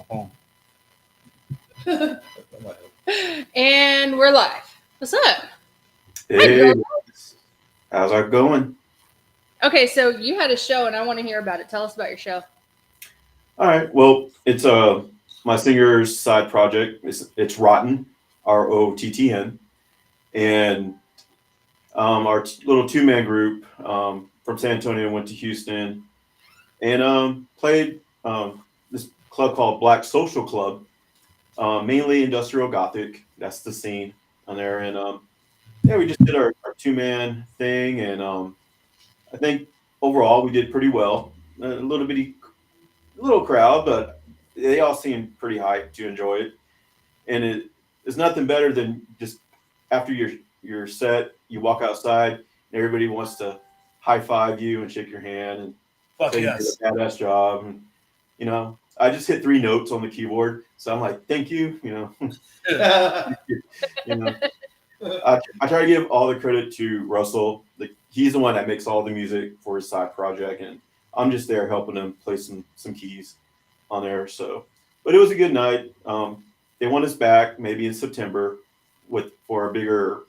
home. And we're live. What's up? Hey, how's that going? Okay, so you had a show, and I want to hear about it. Tell us about your show. All right. Well, it's my singer's side project. It's Rotten, Rottn, and our little two-man group from San Antonio went to Houston and played this club called Black Social Club, mainly industrial gothic. That's the scene on there, and yeah, we just did our two-man thing, and I think overall we did pretty well. A little crowd, but they all seemed pretty hyped to enjoy it. And it's nothing better than just after your set, you walk outside and everybody wants to high five you and shake your hand and say you did a badass job. And I just hit 3 notes on the keyboard, so I'm like, thank you. I try to give all the credit to Russell. He's the one that makes all the music for his side project, and I'm just there helping him play some keys on there. So, but it was a good night. They want us back maybe in September for a bigger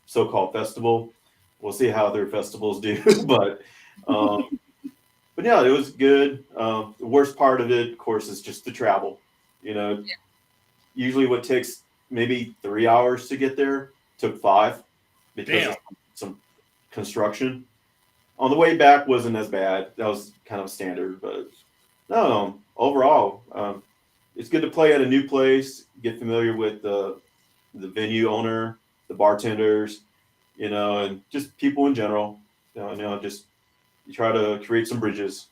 so-called festival. We'll see how their festivals do, but yeah, it was good. The worst part of it, of course, is just the travel. Usually what takes maybe 3 hours to get there took 5 because of some construction. On the way back wasn't as bad. That was kind of standard, but no, overall, it's good to play at a new place, get familiar with the venue owner, the bartenders, and just people in general. Just you try to create some bridges,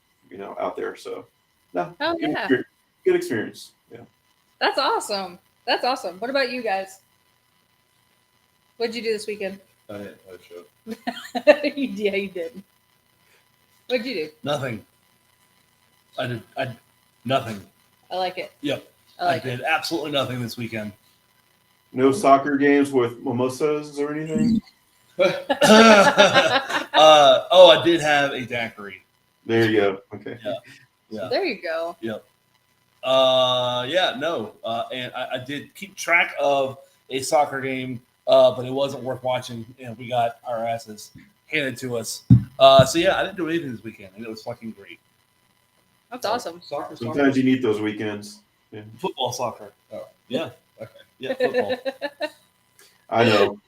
out there. So, good experience. Yeah, that's awesome. That's awesome. What about you guys? What'd you do this weekend? I didn't play a show. Yeah, you did. What'd you do? Nothing. I did nothing. I like it. Yep. I did absolutely nothing this weekend. No soccer games with mimosas or anything? I did have a daiquiri. There you go. Okay. Yeah. There you go. Yep. And I did keep track of a soccer game, but it wasn't worth watching. We got our asses handed to us. I didn't do anything this weekend, and it was fucking great. That's awesome. Sometimes you need those weekends. Yeah. Football, soccer. Oh, yeah. Okay. Yeah, football. I know,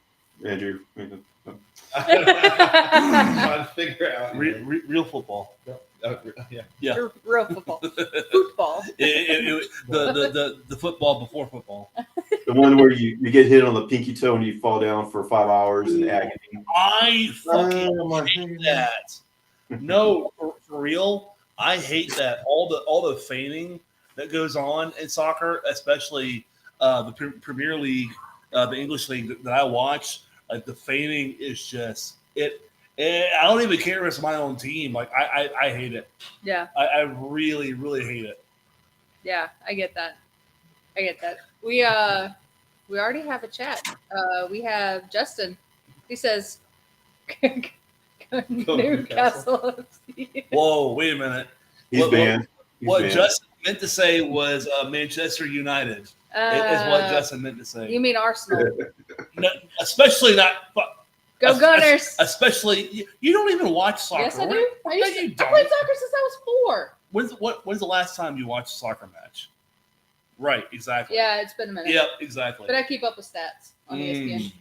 Andrew. I'm trying to figure out real football. Yeah. Real football. Football. The football before football. The one where you get hit on the pinky toe and you fall down for 5 hours in agony. I fucking hate that. No, for real. I hate that. All the feigning that goes on in soccer, especially the Premier League, the English league that I watch. Like the feigning is just it. I don't even care if it's my own team. Like I hate it. Yeah. I really, really hate it. Yeah, I get that. We already have a chat. We have Justin. He says Newcastle. Whoa, wait a minute. He's banned. What Justin meant to say was Manchester United. Is what Justin meant to say. You mean Arsenal? No, especially not. Go Gunners! Especially, you don't even watch soccer. Yes, I do. I played soccer since I was 4. When's the last time you watched a soccer match? Right, exactly. Yeah, it's been a minute. Yep, exactly. But I keep up with stats on ESPN.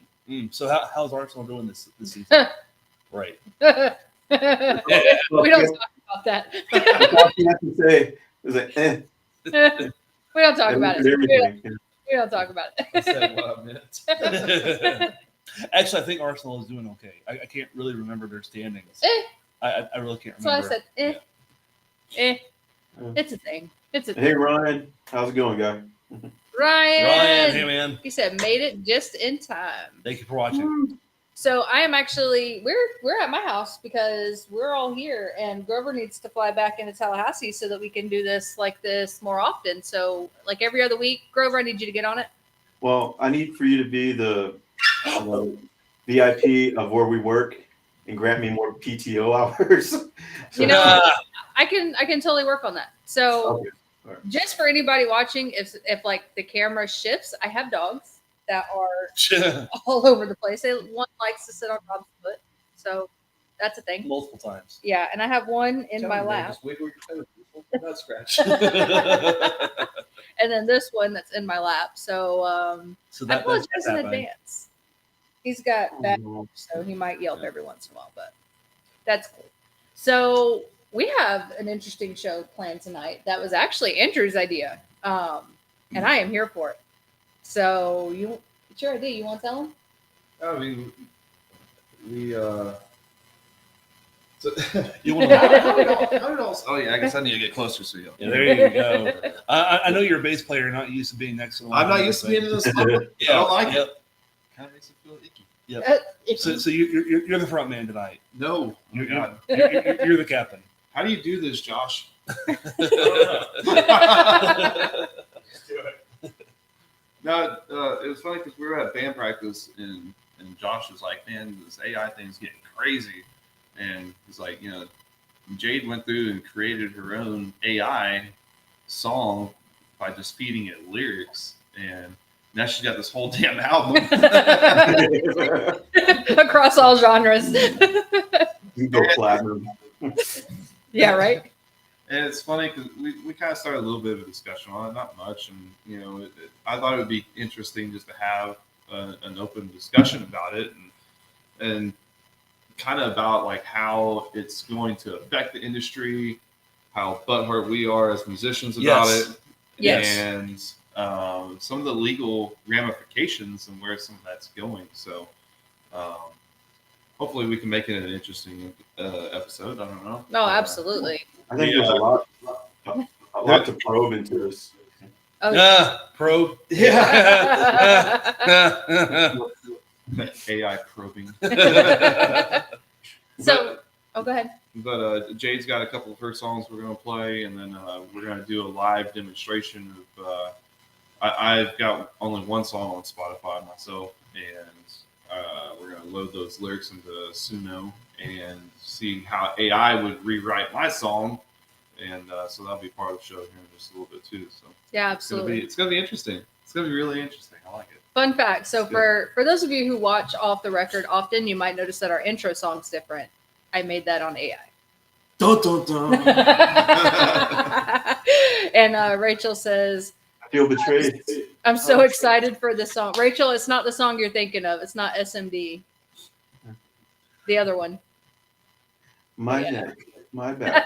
So how's Arsenal doing this season? Right. We don't talk about that. All you have to say is We don't talk about it. We don't talk about it. I said what I meant. Actually, I think Arsenal is doing okay. I can't really remember their standings. I really can't remember. So I said, It's a thing. Hey, Ryan. How's it going, guy? Ryan, hey, man. He said, made it just in time. Thank you for watching. So I am actually, we're at my house because we're all here, and Grover needs to fly back into Tallahassee so that we can do this like this more often. So like every other week, Grover, I need you to get on it. Well, I need for you to be the VIP of where we work and grant me more PTO hours. I can totally work on that. So Just for anybody watching, if like the camera shifts, I have dogs that are all over the place. One likes to sit on Rob's foot, so that's a thing. Multiple times. Yeah, and I have one in my lap, Just wiggle your toes. Not scratch. and then this one that's in my lap. So So I apologize that's in happening. advance. He's got bad, so he might yelp every once in a while, but that's cool. So we have an interesting show planned tonight. That was actually Andrew's idea, and I am here for it. So it's your idea. You want to tell him? I mean, we so, You want to? how did all, oh yeah, I guess I need to get closer so you. Yeah, there you go. I know you're a bass player, not used to being next to one. I'm not used to being in this. I don't like it. Kind of makes it feel icky. So you're the front man tonight. No, You're, God. you're the captain. How do you do this, Josh? No, it was funny because we were at band practice and Josh was like, "Man, this AI thing's getting crazy," and he's like, "You know, Jade went through and created her own AI song by just feeding it lyrics, and now she's got this whole damn album." Across all genres. You go platinum. Yeah, right. And it's funny because we kind of started a little bit of a discussion on it, not much. And, you know, I thought it would be interesting just to have an open discussion about it and kind of about like how it's going to affect the industry, how butthurt we are as musicians about it. Yes. And some of the legal ramifications and where some of that's going. So hopefully we can make it an interesting episode. I don't know. No, absolutely. I think there's a lot to probe into this. Oh, Probe. AI probing. So, go ahead. But Jade's got a couple of her songs we're going to play, and then we're going to do a live demonstration of. I've got only one song on Spotify myself, and we're going to load those lyrics into Suno and see how AI would rewrite my song, and so that'll be part of the show here in just a little bit too. So Yeah, absolutely. it's gonna be interesting. It's gonna be really interesting. I like it. Fun fact. So for those of you who watch Off the Record often, you might notice that our intro song's different. I made that on AI. Dun, dun, dun. And Rachel says, I feel betrayed. I'm so excited for this song. Rachel, it's not the song you're thinking of. It's not SMD. The other one. My neck, my back.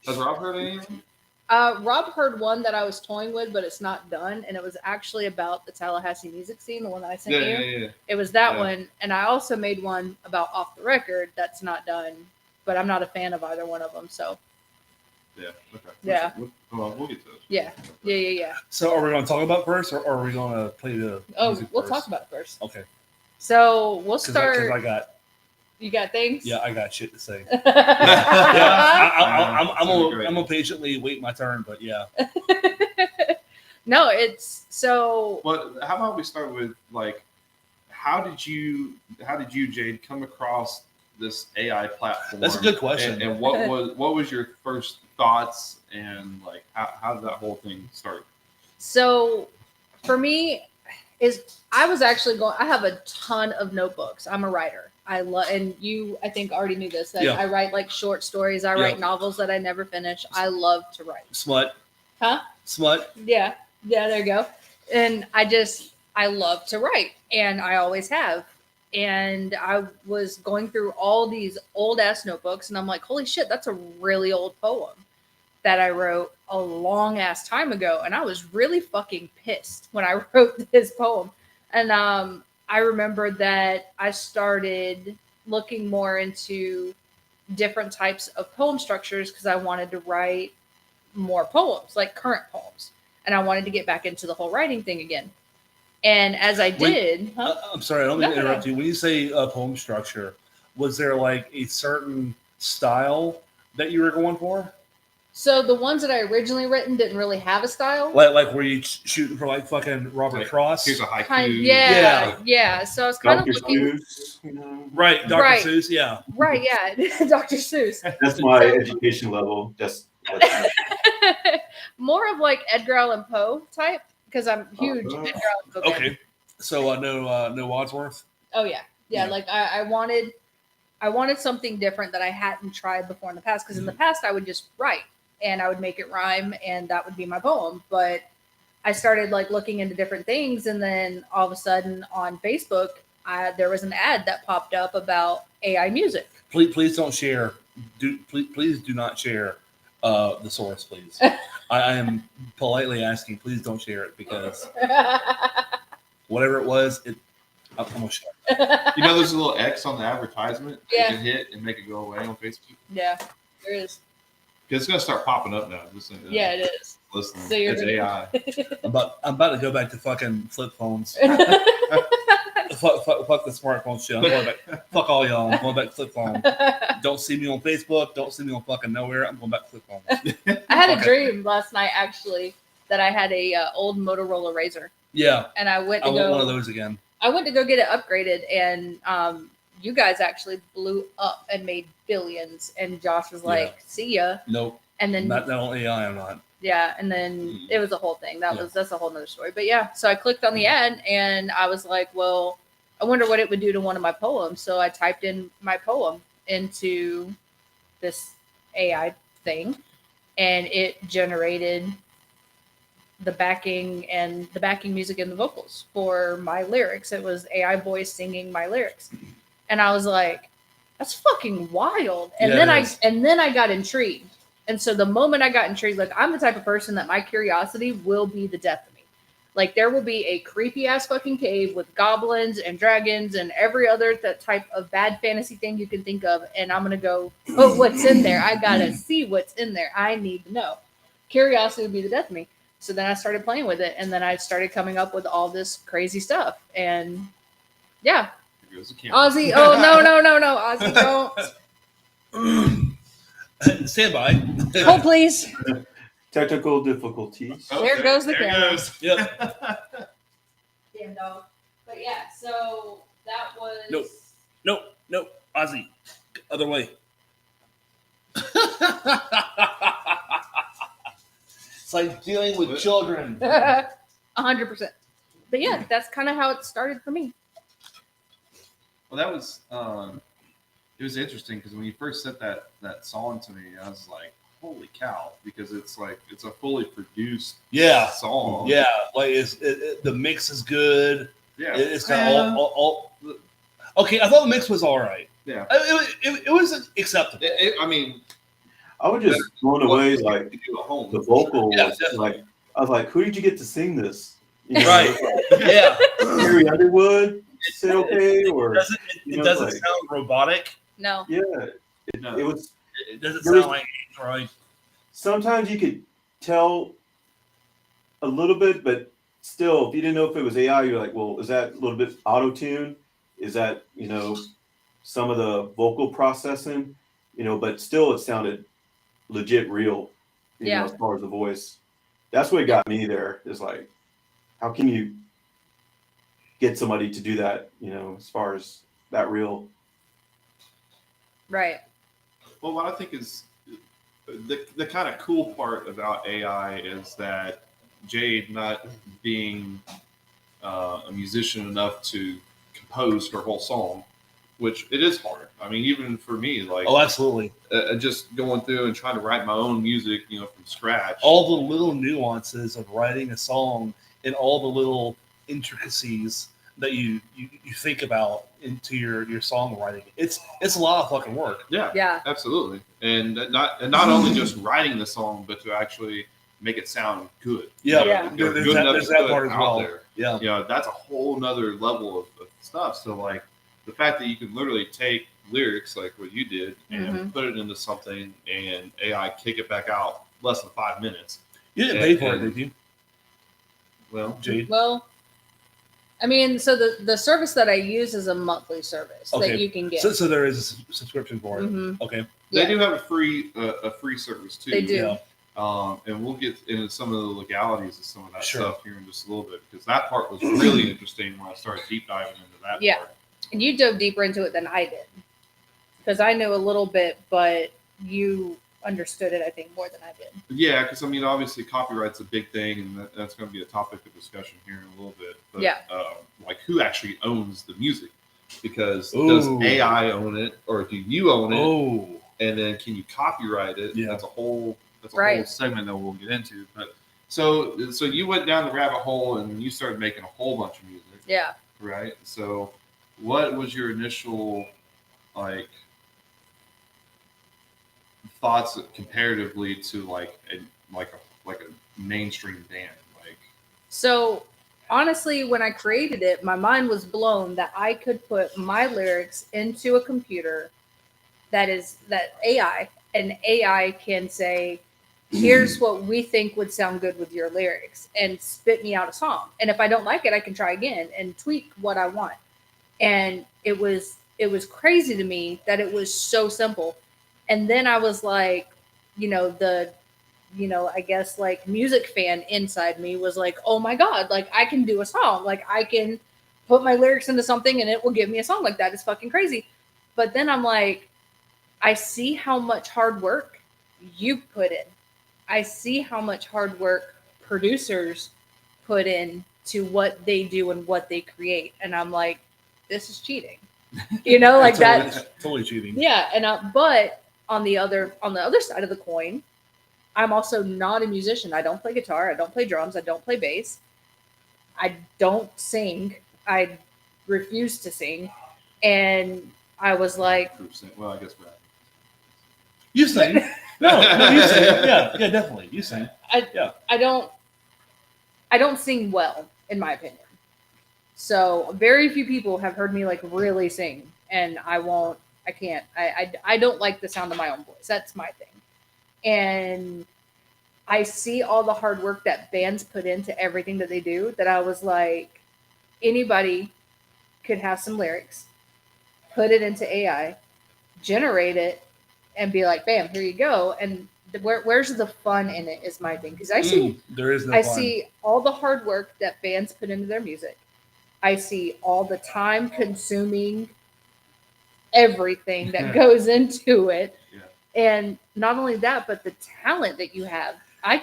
Has Rob heard anything? Rob heard one that I was toying with, but it's not done. And it was actually about the Tallahassee music scene, the one that I sent you. Yeah. It was that Yeah. one. And I also made one about Off the Record that's not done, but I'm not a fan of either one of them. So, Yeah. Okay. Yeah. We'll get to it. yeah. So are we going to talk about it first, or are we going to play the Oh, music we'll first? talk about it first. Okay. So we'll 'Cause start. You got things? I got shit to say. Yeah. I'm Great. gonna patiently wait my turn, but yeah. No, it's so. But how about we start with like, how did you Jade come across this AI platform? That's a good question. And what was your first thoughts and like how did that whole thing start? So for me, I was actually going. I have a ton of notebooks. I'm a writer. I love, and you, I think, already knew this. That Yeah. I write like short stories. I write novels that I never finish. I love to write. Smut. Huh? Smut. Yeah. There you go. And I love to write, and I always have. And I was going through all these old ass notebooks, and I'm like, holy shit, that's a really old poem that I wrote a long ass time ago. And I was really fucking pissed when I wrote this poem. And I remember that I started looking more into different types of poem structures because I wanted to write more poems, like current poems. And I wanted to get back into the whole writing thing again. And as I did... I'm sorry, I don't mean to No. interrupt you. When you say poem structure, was there like a certain style that you were going for? So the ones that I originally written didn't really have a style. Like were you shooting for like fucking Robert Like, Frost? Here's a haiku. Yeah. So I was kind Dr. of looking... Seuss, you know? Right, Dr. Right. Seuss, yeah. Right, yeah. Dr. Seuss. That's my education level. Just More of like Edgar Allan Poe type because I'm huge Edgar Allan Poe fan. Okay. So no Wadsworth. Oh yeah. Yeah. Like I wanted something different that I hadn't tried before in the past. Because in the past I would just write and I would make it rhyme and that would be my poem. But I started like looking into different things, and then all of a sudden on Facebook, there was an ad that popped up about AI music. Please don't share. Please do not share the source, please. I am politely asking. Please don't share it because whatever it was, I'm gonna share it. You know, there's a little X on the advertisement Yeah. you can hit and make it go away on Facebook. Yeah, there is. It's gonna start popping up now. Just Yeah, it is. listen, So you're it's gonna- AI. I'm about to go back to fucking flip phones. fuck the smartphone shit. I'm going back. Fuck all y'all. I'm going back to flip phone. Don't see me on Facebook. Don't see me on fucking nowhere. I'm going back to flip phone. I had a Okay. dream last night actually that I had a old Motorola Razr, Yeah, and I went I to want one of go. those again. I went to go get it upgraded, and you guys actually blew up and made billions. And Josh was like, "See ya," Nope. and then Not on AI. I'm not. yeah, and then Mm. it was a whole thing. Yeah. That's a whole nother story. But yeah, so I clicked on the ad and I was like, well, I wonder what it would do to one of my poems. So I typed in my poem into this AI thing, and it generated the backing music and the vocals for my lyrics. It was AI voice singing my lyrics. And I was like, that's fucking wild. And Yeah, then I got intrigued. And so the moment I got intrigued, like I'm the type of person that my curiosity will be the death of me. Like there will be a creepy ass fucking cave with goblins and dragons and every other that type of bad fantasy thing you can think of. And I'm going to go, oh, what's in there? I got to see what's in there. I need to know. Curiosity would be the death of me. So then I started playing with it, and then I started coming up with all this crazy stuff. And yeah, Here goes the camera. Ozzy. Oh no, Ozzy, don't. Stand by. Hold please. Technical difficulties. Oh, There goes the there it camera. goes. Yep. Damn dog. But yeah, so that was. Nope. Ozzy, other way. It's like dealing with children. 100%. But yeah, that's kind of how it started for me. Well, that was it was interesting because when you first sent that song to me, I was like, "Holy cow!" Because it's a fully produced Yeah. song. Yeah, like the mix is good. Yeah, It's got all. Okay, I thought the mix was all right. Yeah. It was acceptable. I mean, I was just blown away, what like you do at home. the vocal Yeah, was definitely. like, I was like, who did you get to sing this? You know, Right. Yeah. Carrie Underwood, say okay, or It doesn't sound robotic. No. yeah, No. it was. It doesn't There was- sound like right. Sometimes you could tell a little bit, but still, if you didn't know if it was AI, you're like, well, is that a little bit auto tune? Is that some of the vocal processing? But still, it sounded legit real. Yeah. As far as the voice, that's what got me there. Is like, how can you get somebody to do that? As far as that real. Right. Well, what I think is the kind of cool part about AI is that Jade not being a musician enough to compose her whole song, which it is hard. I mean, even for me, like Oh, absolutely. just going through and trying to write my own music, from scratch. All the little nuances of writing a song and all the little intricacies that you think about into your songwriting. It's a lot of fucking work. Yeah, Yeah. absolutely, and not only just writing the song, but to actually make it sound good. Yeah, Yeah. There's Good enough there's to that put part as out well. there. Yeah. That's a whole nother level of stuff. So like the fact that you can literally take lyrics like what you did and put it into something and AI kick it back out less than 5 minutes. You didn't pay for it, And- did you, Well, Jade? Well, I mean, so the service that I use is a monthly service Okay. that you can get. So there is a subscription for it. Mhm. Okay. they Yeah. do have a free service too. They do. Yeah. And we'll get into some of the legalities of some of that Sure. stuff here in just a little bit because that part was really interesting when I started deep diving into that Yeah. part. And you dove deeper into it than I did because I knew a little bit, but you understood it, I think, more than I did. Yeah, because I mean, obviously, copyright's a big thing, and that's going to be a topic of discussion here in a little bit. But, Yeah. like, who actually owns the music? Because Ooh. does AI own it, or do you own it? Oh, And then can you copyright it? Yeah. That's a whole Right. whole segment that we'll get into. But so you went down the rabbit hole and you started making a whole bunch of music. Yeah. Right. So what was your initial like thoughts comparatively to like a mainstream band? Like, So honestly, when I created it, my mind was blown that I could put my lyrics into a computer that AI, and AI can say, here's what we think would sound good with your lyrics, and spit me out a song. And if I don't like it, I can try again and tweak what I want. And it was crazy to me that it was so simple. And then I was like, I guess like music fan inside me was like, oh my God, like I can do a song. Like I can put my lyrics into something and it will give me a song like that. It's fucking crazy. But then I'm like, I see how much hard work you put in. I see how much hard work producers put in to what they do and what they create. And I'm like, this is cheating. Like that. Totally cheating. Yeah. And but on the other side of the coin, I'm also not a musician. I don't play guitar. I don't play drums. I don't play bass. I don't sing. I refuse to sing. And I was like, well, I guess rap. You sing. No, you sing. Yeah, definitely. You sing. I don't sing well, in my opinion. So very few people have heard me like really sing, and I can't. I don't like the sound of my own voice. That's my thing. And I see all the hard work that bands put into everything that they do, that I was like, anybody could have some lyrics, put it into AI, generate it, and be like, bam, here you go. And where's the fun in it is my thing. Because I see there is no fun. see all the hard work that bands put into their music. I see all the time consuming everything that goes into it. Yeah. And not only that, but the talent that you have. I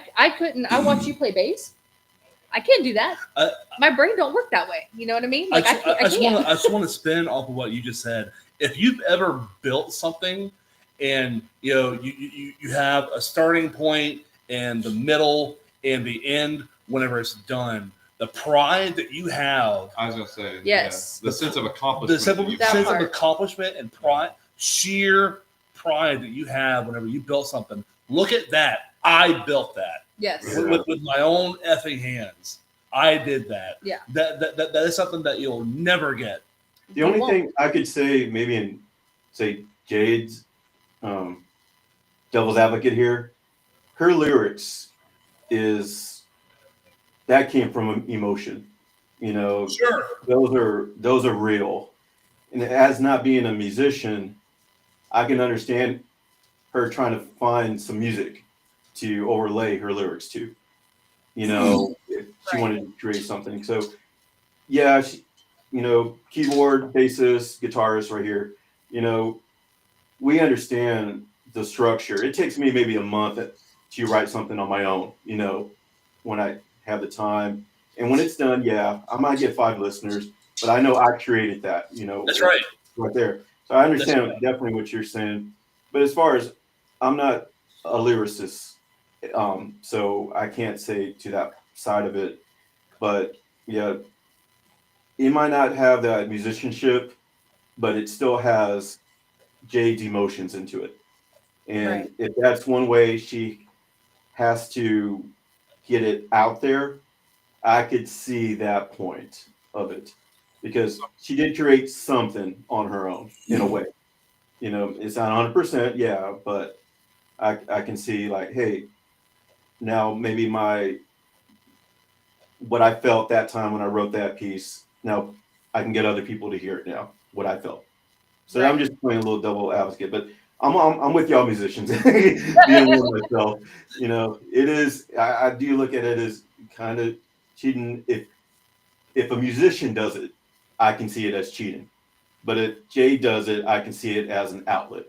watch you play bass. I can't do that. My brain don't work that way. You know what I mean? Like I just want to spin off of what you just said. If you've ever built something and you have a starting point and the middle and the end whenever it's done, the pride that you have. I was gonna say, yes, the sense of accomplishment. The sense of accomplishment and pride, sheer pride that you have whenever you built something. Look at that. I built that. Yes. With my own effing hands. I did that. Yeah. That is something that you'll never get. The only thing I could say, maybe in say Jade's devil's advocate here, her lyrics that came from emotion. Sure. Those are real. And as not being a musician, I can understand her trying to find some music to overlay her lyrics to. If she wanted to create something. So yeah, keyboard, bassist, guitarist right here, we understand the structure. It takes me maybe a month to write something on my own, when I have the time. And when it's done, yeah, I might get 5 listeners, but I know I created that, That's right. Right there. So I understand definitely what you're saying. But as far as I'm not a lyricist, so I can't say to that side of it. But yeah, it might not have that musicianship, but it still has Jade's emotions into it. And if that's one way she has to get it out there, I could see that point of it, because she did create something on her own in a way. It's not 100%, yeah, but I can see like, hey, now maybe what I felt that time when I wrote that piece, now I can get other people to hear it now, what I felt. So I'm just playing a little double advocate, but I'm with y'all musicians. Being with myself, it is. I do look at it as kind of cheating. If a musician does it, I can see it as cheating. But if Jay does it, I can see it as an outlet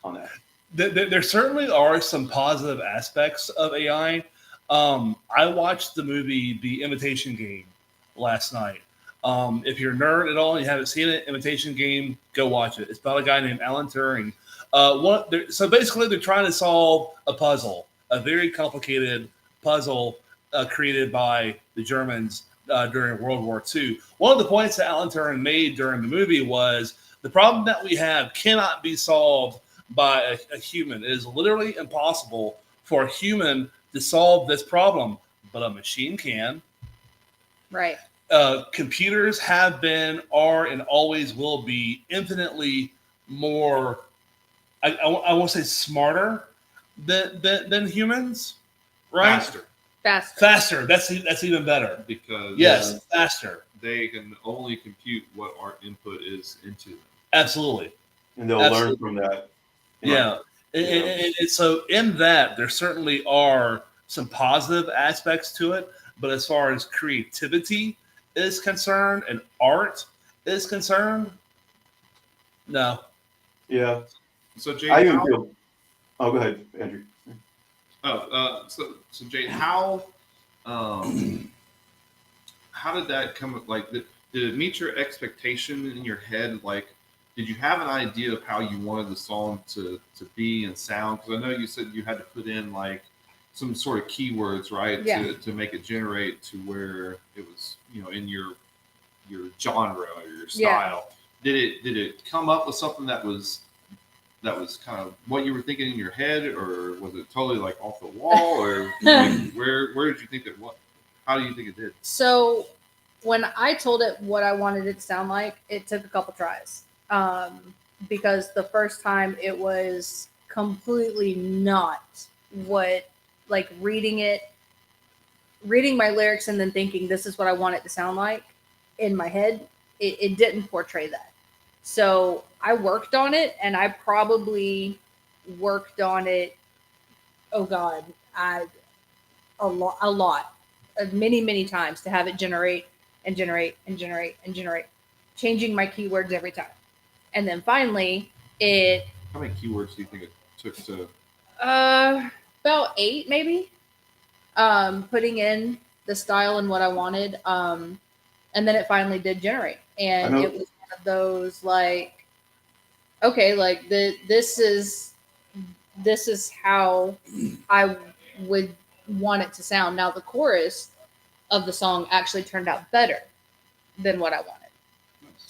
on that. There certainly are some positive aspects of AI. I watched the movie The Imitation Game last night. If you're a nerd at all and you haven't seen it, Imitation Game, go watch it. It's about a guy named Alan Turing. So basically, they're trying to solve a puzzle, a very complicated puzzle created by the Germans during World War II. One of the points that Alan Turing made during the movie was the problem that we have cannot be solved by a human. It is literally impossible for a human to solve this problem, but a machine can. Right. Computers have been, are, and always will be infinitely more, I won't say smarter than humans, right? Faster. That's even better. Because yes, faster. They can only compute what our input is into them. Absolutely. And they'll learn from that. Yeah. And so in that, there certainly are some positive aspects to it. But as far as creativity is concerned and art is concerned, no. Yeah. So Jade, I even feel. Oh, go ahead, Andrew. So Jade, how did that come? Like, did it meet your expectation in your head? Like, did you have an idea of how you wanted the song to be and sound? Because I know you said you had to put in like some sort of keywords, right? Yeah. To make it generate to where it was, in your genre or your style. Yeah. Did it come up with something that was kind of what you were thinking in your head, or was it totally like off the wall, or like, where did you think it was? How do you think it did? So when I told it what I wanted it to sound like, it took a couple tries. Because the first time it was completely not what, like reading my lyrics and then thinking this is what I want it to sound like in my head, it didn't portray that. So I worked on it, and I probably worked on it, oh God, a lot, many times to have it generate, changing my keywords every time. And then finally How many keywords do you think it took to? About 8 maybe. Putting in the style and what I wanted. And then it finally did generate. And it was one of those like, okay, like this is how I would want it to sound. Now the chorus of the song actually turned out better than what I wanted.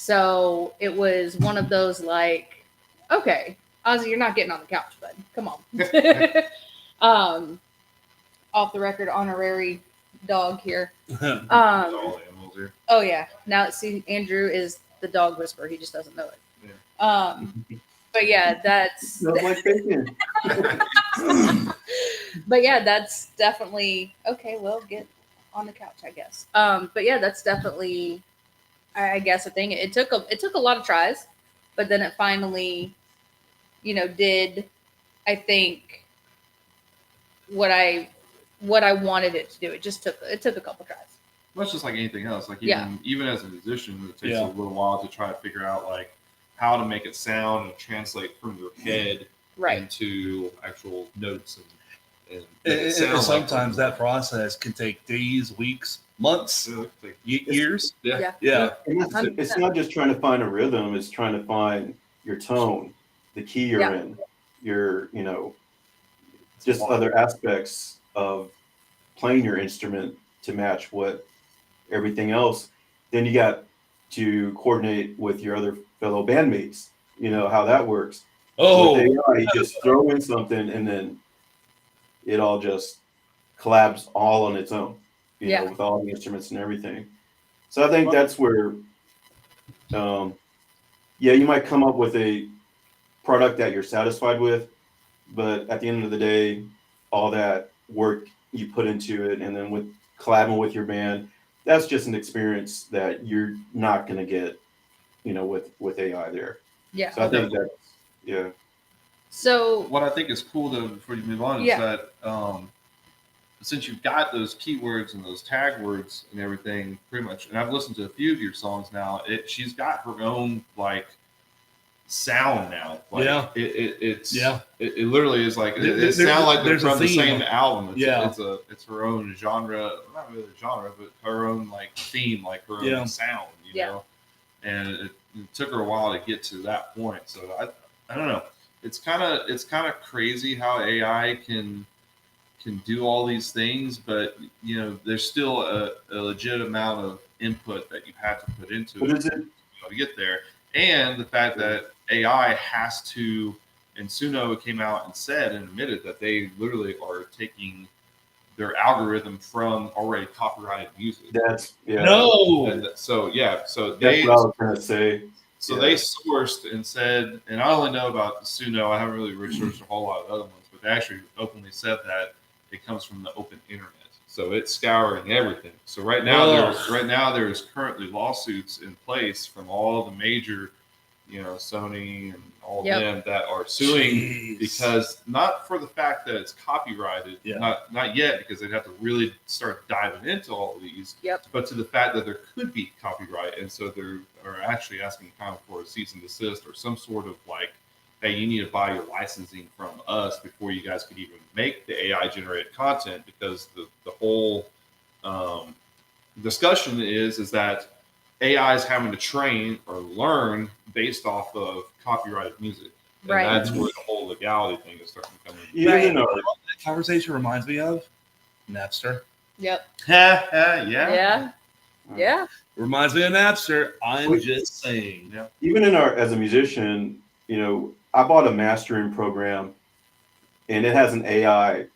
So it was one of those like, okay, Ozzy, you're not getting on the couch, bud. Come on. Off the record, honorary dog here. All animals here. Oh yeah. Now see, Andrew is the dog whisperer. He just doesn't know it. Yeah. But yeah, that's. Like bacon. But yeah, that's definitely okay. Well, get on the couch, I guess. But yeah, that's definitely, I guess, a thing. It took a lot of tries, but then it finally, did, I think, what I wanted it to do. It took a couple tries. Well, it's just like anything else. Like even as a musician, it takes a little while to try to figure out like how to make it sound and translate from your head into actual notes and sometimes that process can take days, weeks, months, years. Yeah. It's not just trying to find a rhythm. It's trying to find your tone, the key you're in, your, just other aspects of playing your instrument to match what everything else. Then you got to coordinate with your other fellow bandmates, how that works. Oh, with AI, you just throw in something and then it all just collabs all on its own, with all the instruments and everything. So I think that's where, you might come up with a product that you're satisfied with, but at the end of the day, all that work you put into it, and then with collabing with your band, that's just an experience that you're not going to get, with AI there. Yeah. So I think that's, So what I think is cool though, before you move on, is that since you've got those keywords and those tag words and everything, pretty much, and I've listened to a few of your songs now, she's got her own like sound now. Like, Yeah. It's Yeah. It literally is like There- it sounds like they're there's a from the theme. same album. Yeah. It's her own genre, not really a genre, but her own like theme, like her Yeah. own sound. You Yeah. know, and it took her a while to get to that point. So I don't know. It's kind of crazy how AI can do all these things, but you know, there's still a legit amount of input that you have to put into What it is it? to get there. And the fact that AI has to, and Suno came out and said and admitted that they literally are taking their algorithm from already copyrighted music. That's No. And so That's what I was gonna say. So Yeah. they sourced and said, and I only know about Suno. I haven't really researched a whole lot of other ones, but they actually openly said that it comes from the open internet. So it's scouring everything. So right now, there's currently lawsuits in place from all the major, you know, Sony and all of them that are suing. Jeez. Because not for the fact that it's copyrighted, not yet, because they'd have to really start diving into all of these. But to the fact that there could be copyright, and so they are actually asking kind of for a cease and desist or some sort of like, hey, you need to buy your licensing from us before you guys could even make the AI generated content, because the whole discussion is that AI is having to train or learn based off of copyrighted music. And that's where the whole legality thing is starting to come in. Even though That conversation reminds me of Napster. Yep. Yeah. Yeah. Reminds me of Napster. I'm just saying. Yeah. even as a musician, you know, I bought a mastering program, and it has an AI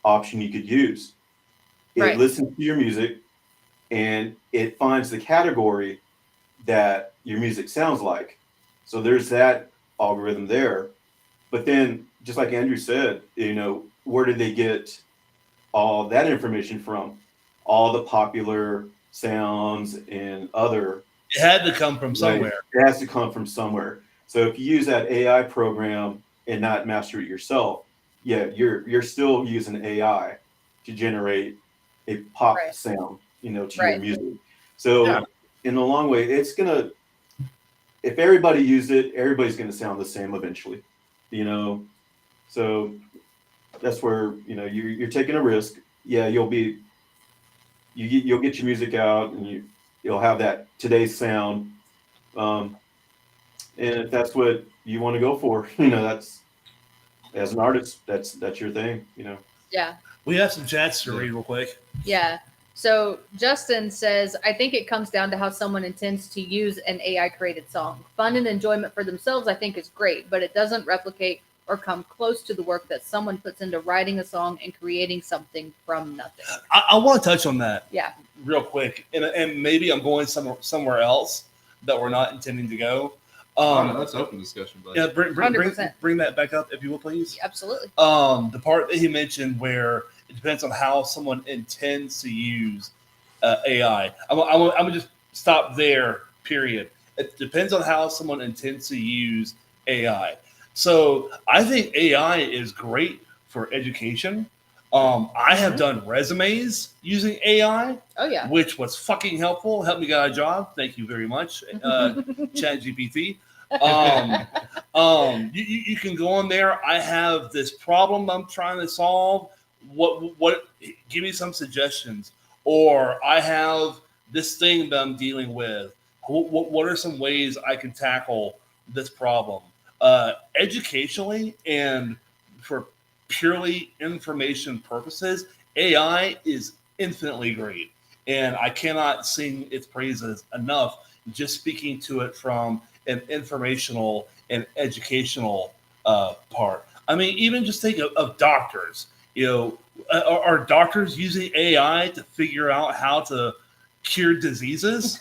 option you could use. It listens to your music, and it finds the category that your music sounds like. So there's that algorithm there. But then, just like Andrew said, you know, where did they get all that information from? All the popular sounds and other. It had to come from somewhere. It has to come from somewhere. So if you use that AI program and not master it yourself, you're still using AI to generate a pop sound, you know, to your music. So in the long way, it's gonna, if everybody used it, everybody's gonna sound the same eventually, you know. So that's where, you know, you're taking a risk. Yeah, you'll get your music out, and you'll have that today's sound. And if that's what you want to go for, you know, that's, as an artist, that's your thing, you know. Yeah. We have some chats to read real quick. Yeah. So Justin says, I think it comes down to how someone intends to use an AI created song. Fun and enjoyment for themselves, I think, is great, but it doesn't replicate or come close to the work that someone puts into writing a song and creating something from nothing. I want to touch on that real quick. And maybe I'm going somewhere else that we're not intending to go. That's open discussion, buddy. Yeah, bring that back up, if you will, please. Absolutely. The part that he mentioned where it depends on how someone intends to use AI. I'm gonna just stop there. Period. It depends on how someone intends to use AI. So I think AI is great for education. I have done resumes using AI. Oh yeah. Which was fucking helpful. Helped me get a job. Thank you very much, ChatGPT. You can go on there. I have this problem I'm trying to solve. What? Give me some suggestions. Or I have this thing that I'm dealing with. What are some ways I can tackle this problem? Educationally and for purely information purposes, AI is infinitely great. And I cannot sing its praises enough, just speaking to it from an informational and educational part. I mean, even just think of doctors. You know, are doctors using AI to figure out how to cure diseases?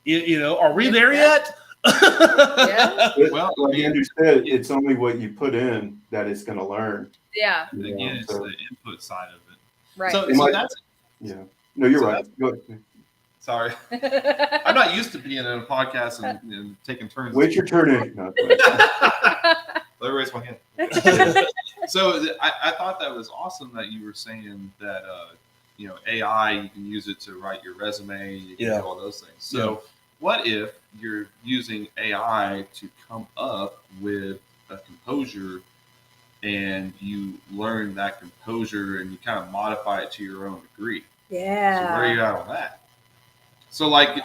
You know, are we there yet? Well, like Andrew said, it's only what you put in that it's going to learn. Yeah. Again, it's the input side of it. Right. So that's No, you're right. Go ahead. Sorry, I'm not used to being in a podcast and taking turns. Wait your turn in. No, let me raise my hand. So I thought that was awesome that you were saying that you know, AI, you can use it to write your resume, you can do all those things. So what if you're using AI to come up with a composure, and you learn that composure and you kind of modify it to your own degree? Yeah. So where are you at on that? So like,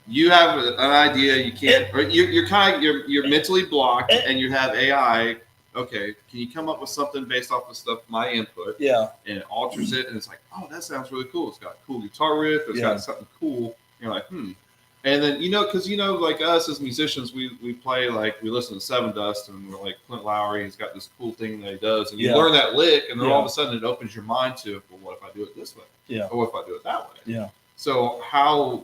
you have an idea, you can't, or you're kind of you're mentally blocked, and you have AI. Okay, can you come up with something based off of stuff my input? Yeah. And it alters it, and it's like, oh, that sounds really cool. It's got a cool guitar riff. It's got something cool. And you're like, And then because like us as musicians, we play, like, we listen to Seven Dust, and we're like, Clint Lowry, he's got this cool thing that he does, and you learn that lick, and then all of a sudden it opens your mind to, well, what if I do it this way? Yeah. Or what if I do it that way? Yeah. So how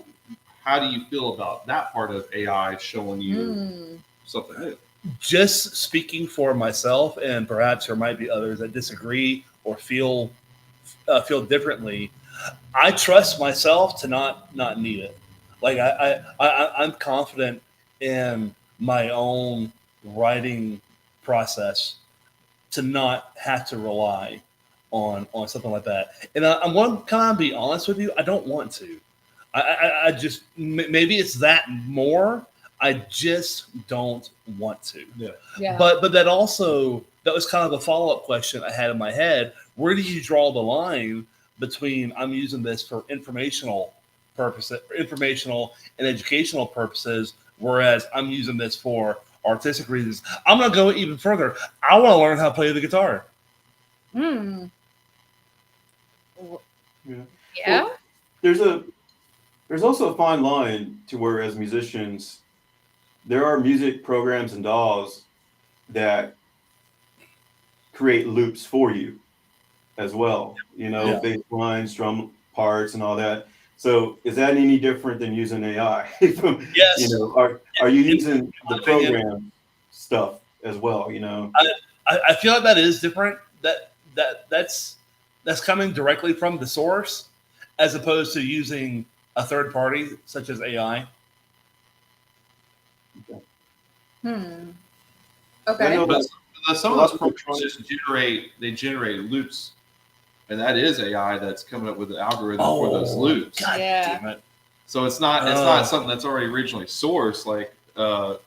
do you feel about that part of AI showing you something new? Just speaking for myself, and perhaps there might be others that disagree or feel differently. I trust myself to not need it. Like I'm confident in my own writing process to not have to rely on something like that. And I'm going to kind of be honest with you. I don't want to. I just, maybe it's that more. I just don't want to. Yeah. But that was kind of the follow-up question I had in my head. Where do you draw the line between I'm using this for informational purposes, informational and educational purposes, whereas I'm using this for artistic reasons? I'm going to go even further. I want to learn how to play the guitar. Yeah. Well, there's also a fine line to where, as musicians, there are music programs and DAWs that create loops for you as well. Bass lines, drum parts, and all that. So is that any different than using AI? Yes. Are you using the program stuff as well? I feel like that is different. That's coming directly from the source, as opposed to using a third party such as AI. Okay. But some of those programs just generate loops, and that is AI that's coming up with the algorithm for those loops. God damn it. So it's not something that's already originally sourced, like oh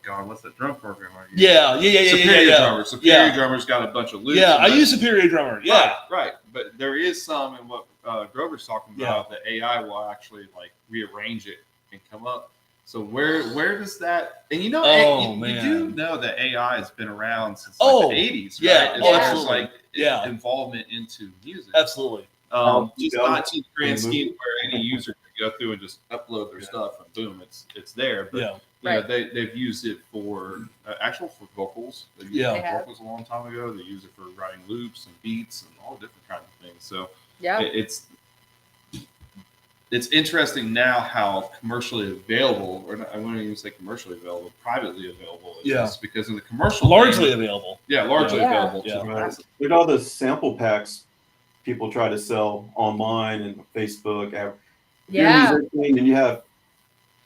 God, what's that drum program I use? Superior Drummer. Superior Drummer's got a bunch of loops. Yeah, I use Superior Drummer. Yeah. Right. But there is some in what Grover's talking about that AI will actually like rearrange it and come up. So where does that? And you do know that AI has been around since the 80s, right? Yeah. As far as Absolutely. like involvement into music. Absolutely. Just not to the grand scheme where any user can go through and just upload their stuff and boom, it's there. But they've used it for for vocals. They used it for vocals a long time ago. They use it for writing loops and beats and all different kinds of things. So it's interesting now how commercially available, or not, I wouldn't even say commercially available, privately available it is, because in the commercial largely available. Yeah, largely available. Right. Look at all the sample packs people try to sell online and Facebook. You're a musician and you have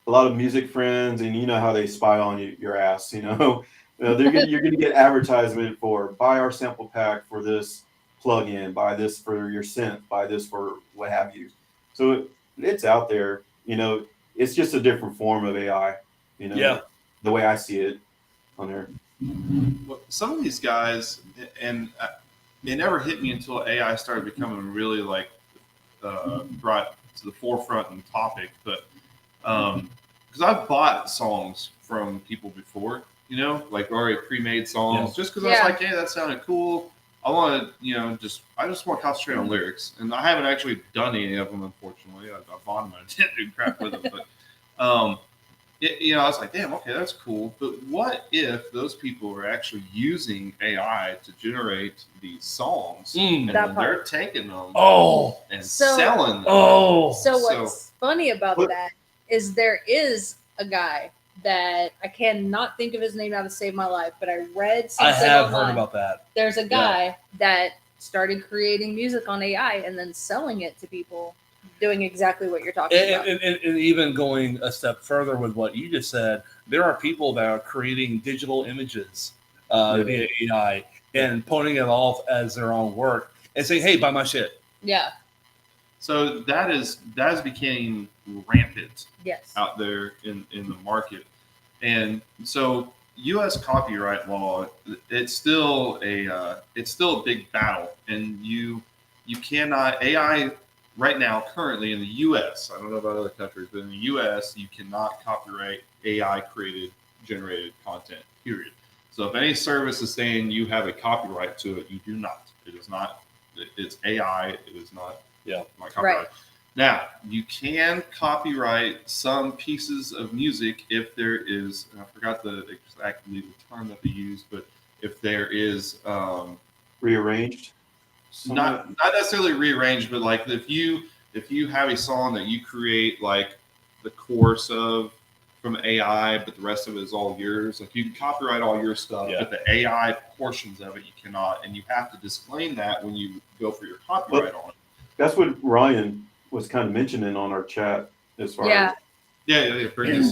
a lot of music friends, and you know how they spy on your ass. You're going to get advertisement for buy our sample pack for this plugin, buy this for your synth, buy this for what have you. So it's out there. It's just a different form of AI. The way I see it on there. Well, some of these guys, and it never hit me until AI started becoming really like brought to the forefront and topic. But because I've bought songs from people before, like already pre-made songs, just because I was like, hey, that sounded cool. I want to, I just want to concentrate on lyrics, and I haven't actually done any of them, unfortunately. I bought them and I didn't do crap with them, but I was like, damn, okay, that's cool. But what if those people are actually using AI to generate these songs, and then they're taking them and selling them? So what's funny about that is there is a guy that I cannot think of his name now to save my life, but I read something I have online. heard about that. There's a guy that started creating music on AI and then selling it to people, doing exactly what you're talking about. And even going a step further with what you just said, there are people that are creating digital images via AI and putting it off as their own work and saying, hey, buy my shit. Yeah. So that became rampant Yes. out there in the market. And so U.S. copyright law, it's still a big battle, and you cannot AI right now currently in the U.S. I don't know about other countries, but in the U.S. you cannot copyright AI generated content. Period. So if any service is saying you have a copyright to it, you do not. It is not. It's AI. It is not. Yeah. My copyright. Right. Now, you can copyright some pieces of music if there is, and I forgot the exact legal term that they use, but if there is Rearranged. not necessarily rearranged, but like if you have a song that you create like the chorus of from AI, but the rest of it is all yours, like you can copyright all your stuff, Yeah. but the AI portions of it you cannot, and you have to disclaim that when you go for your copyright on it. That's what Ryan was kind of mentioning on our chat as far Yeah. as Yeah.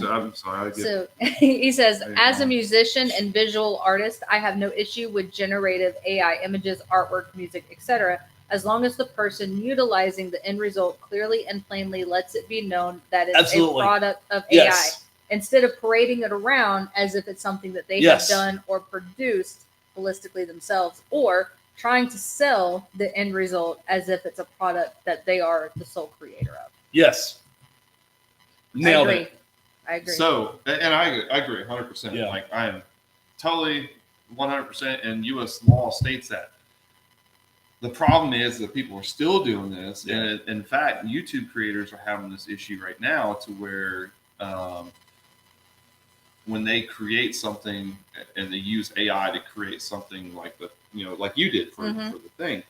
I'm sorry. So he says, as a musician and visual artist, I have no issue with generative AI images, artwork, music, etc., as long as the person utilizing the end result clearly and plainly lets it be known that it's Absolutely. a product of Yes. AI, instead of parading it around as if it's something that they Yes. have done or produced holistically themselves, or trying to sell the end result as if it's a product that they are the sole creator of. Yes. Nailed it. I agree. So, and I agree 100%. Yeah. Like I am totally 100%, and U.S. law states that. The problem is that people are still doing this, Yeah. and in fact, YouTube creators are having this issue right now to where when they create something and they use AI to create something like like you did for the thing,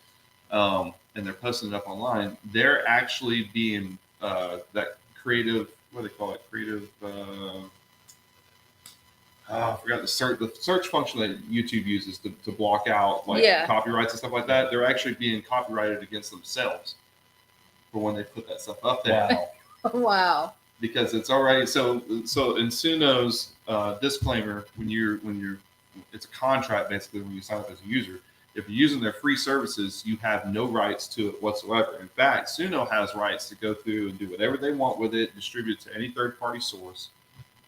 and they're posting it up online, they're actually being that creative. What do they call it? Creative. I forgot the search function that YouTube uses to block out like copyrights and stuff like that. They're actually being copyrighted against themselves for when they put that stuff up there. Wow. Wow. Because it's already so in Suno's disclaimer, when you're it's a contract basically when you sign up as a user. If you're using their free services, you have no rights to it whatsoever. In fact, Suno has rights to go through and do whatever they want with it, distribute it to any third-party source,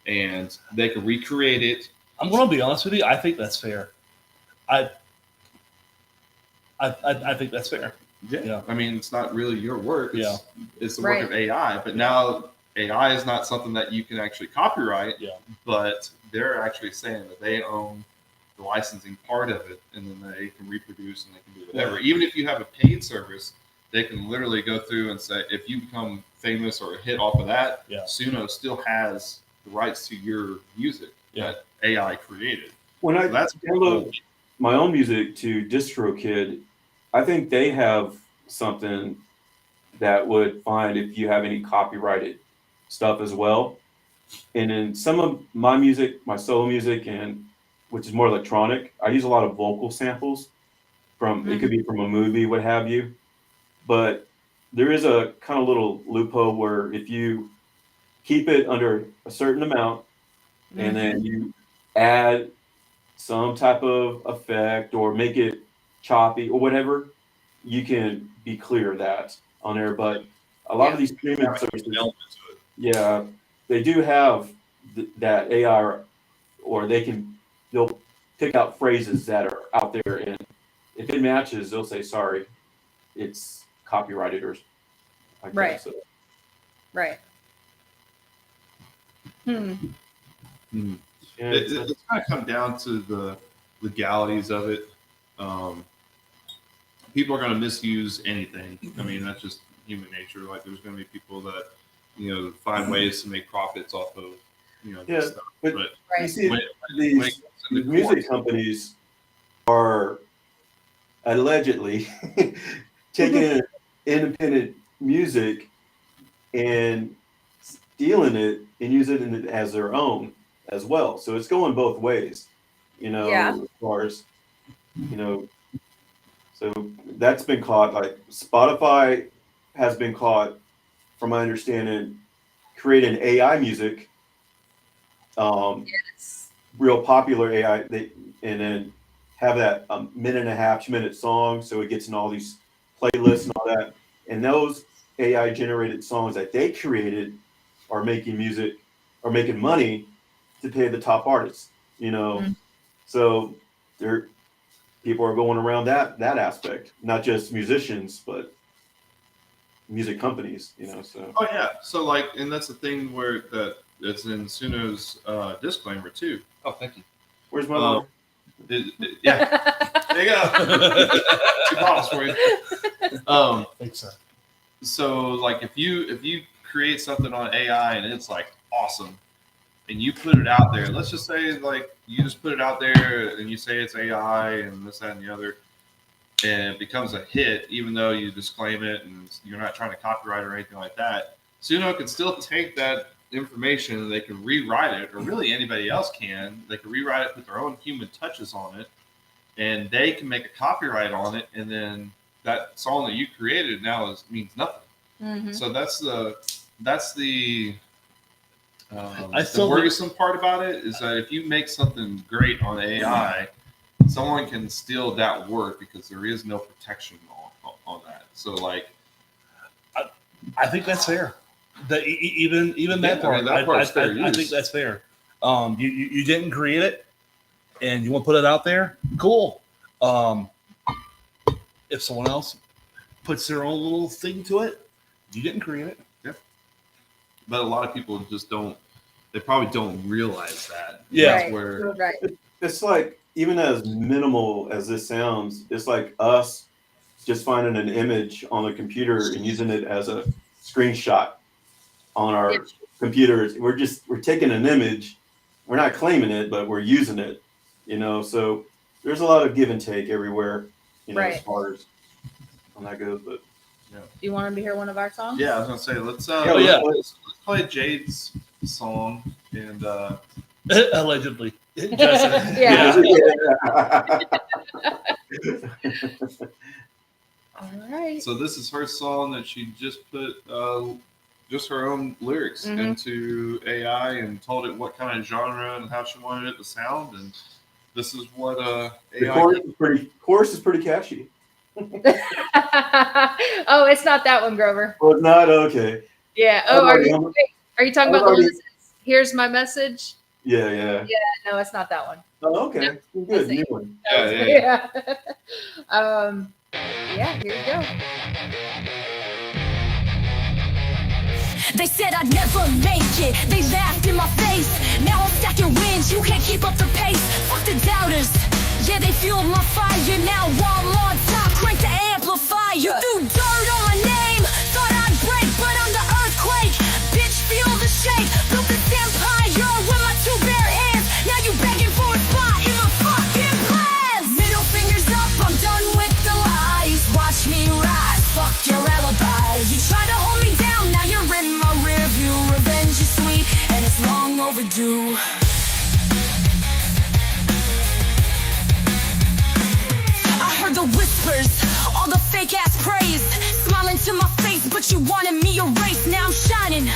and they can recreate it. I'm going to be honest with you. I think that's fair. I think that's fair. Yeah. I mean, it's not really your work. It's the work of AI. But now AI is not something that you can actually copyright. Yeah. But they're actually saying that they own the licensing part of it, and then they can reproduce and they can do whatever. Even if you have a paid service, they can literally go through and say, if you become famous or a hit off of that, Suno still has the rights to your music that AI created. When I download my own music to DistroKid, I think they have something that would find if you have any copyrighted stuff as well. And in some of my music, my solo music, and which is more electronic, I use a lot of vocal samples from it could be from a movie, what have you. But there is a kind of little loophole where if you keep it under a certain amount and then you add some type of effect or make it choppy or whatever, you can be clear of that on there. But a lot of these streaming services, they do have that AI, or they'll pick out phrases that are out there, and if it matches, they'll say, sorry, it's copyrighted or like that. So. Right. It's kind of come down to the legalities of it. People are going to misuse anything. I mean, that's just human nature. Like, there's going to be people that find ways to make profits off of this stuff. But you see, these music companies are allegedly taking independent music and stealing it and using it as their own as well. So it's going both ways, as far as, so that's been caught. Like Spotify has been caught, from my understanding, creating AI music, real popular AI, and then have that 1.5 minute, 2 minute song, so it gets in all these playlists and all that. And those AI generated songs that they created are making music or making money to pay the top artists, you know. So people are going around that aspect, not just musicians, but music companies, you know. So Oh yeah. So like, and that's the thing where it's in Suno's disclaimer too. Oh, thank you. where's my yeah. There you go. 2 bottles for you. Thanks, sir. So like, if you create something on AI and it's like awesome, and you put it out there, let's just say like you just put it out there and you say it's AI and this, that, and the other, and it becomes a hit, even though you disclaim it and you're not trying to copyright or anything like that, Suno can still take that information and they can rewrite it, or really anybody else can. They can rewrite it, put their own human touches on it, and they can make a copyright on it, and then that song that you created now means nothing. So that's the worrisome part about it, is that if you make something great on AI, someone can steal that work because there is no protection on that. So like, I think that's fair. Even that part, part's fair I think that's fair. You didn't create it, and you want to put it out there. Cool. If someone else puts their own little thing to it, you didn't create it. Yeah. But a lot of people just don't. They probably don't realize that. Yeah. That's where it's like, even as minimal as this sounds, it's like us just finding an image on a computer and using it as a screenshot on our computers. We're taking an image, we're not claiming it, but we're using it, you know. So there's a lot of give and take everywhere, you know, as far as on that goes. But Do you want to hear one of our songs? Yeah, I was gonna say let's let's play Jade's song and Allegedly. Yeah. All right. So this is her song that she just put just her own lyrics into AI and told it what kind of genre and how she wanted it to sound, and this is what AI. The chorus is pretty catchy. Oh, it's not that one, Grover. Well, it's not okay. Yeah. Oh, are you talking about the one that says, "Here's my message"? Yeah. Yeah. No, it's not that one. Oh, okay. Good. New one. Yeah. Yeah. Here you go. They said I'd never make it, they laughed in my face. Now I'm stacking wins, you can't keep up the pace. Fuck the doubters, yeah, they fueled my fire. Now I'm on top, crank the amplifier. You threw dirt on my name, thought I'd break, but I'm the earthquake. Bitch, feel the shake, built this empire with my 2 bare hands. Now you begging for a spot in my fucking plans. Middle fingers up, I'm done with the lies. Watch me rise, fuck your alibi. You try to hold me down, now you're in my rear view. Revenge is sweet, and it's long overdue. I heard the whispers, all the fake ass praise. Smiling to my face, but you wanted me erased. Now I'm shining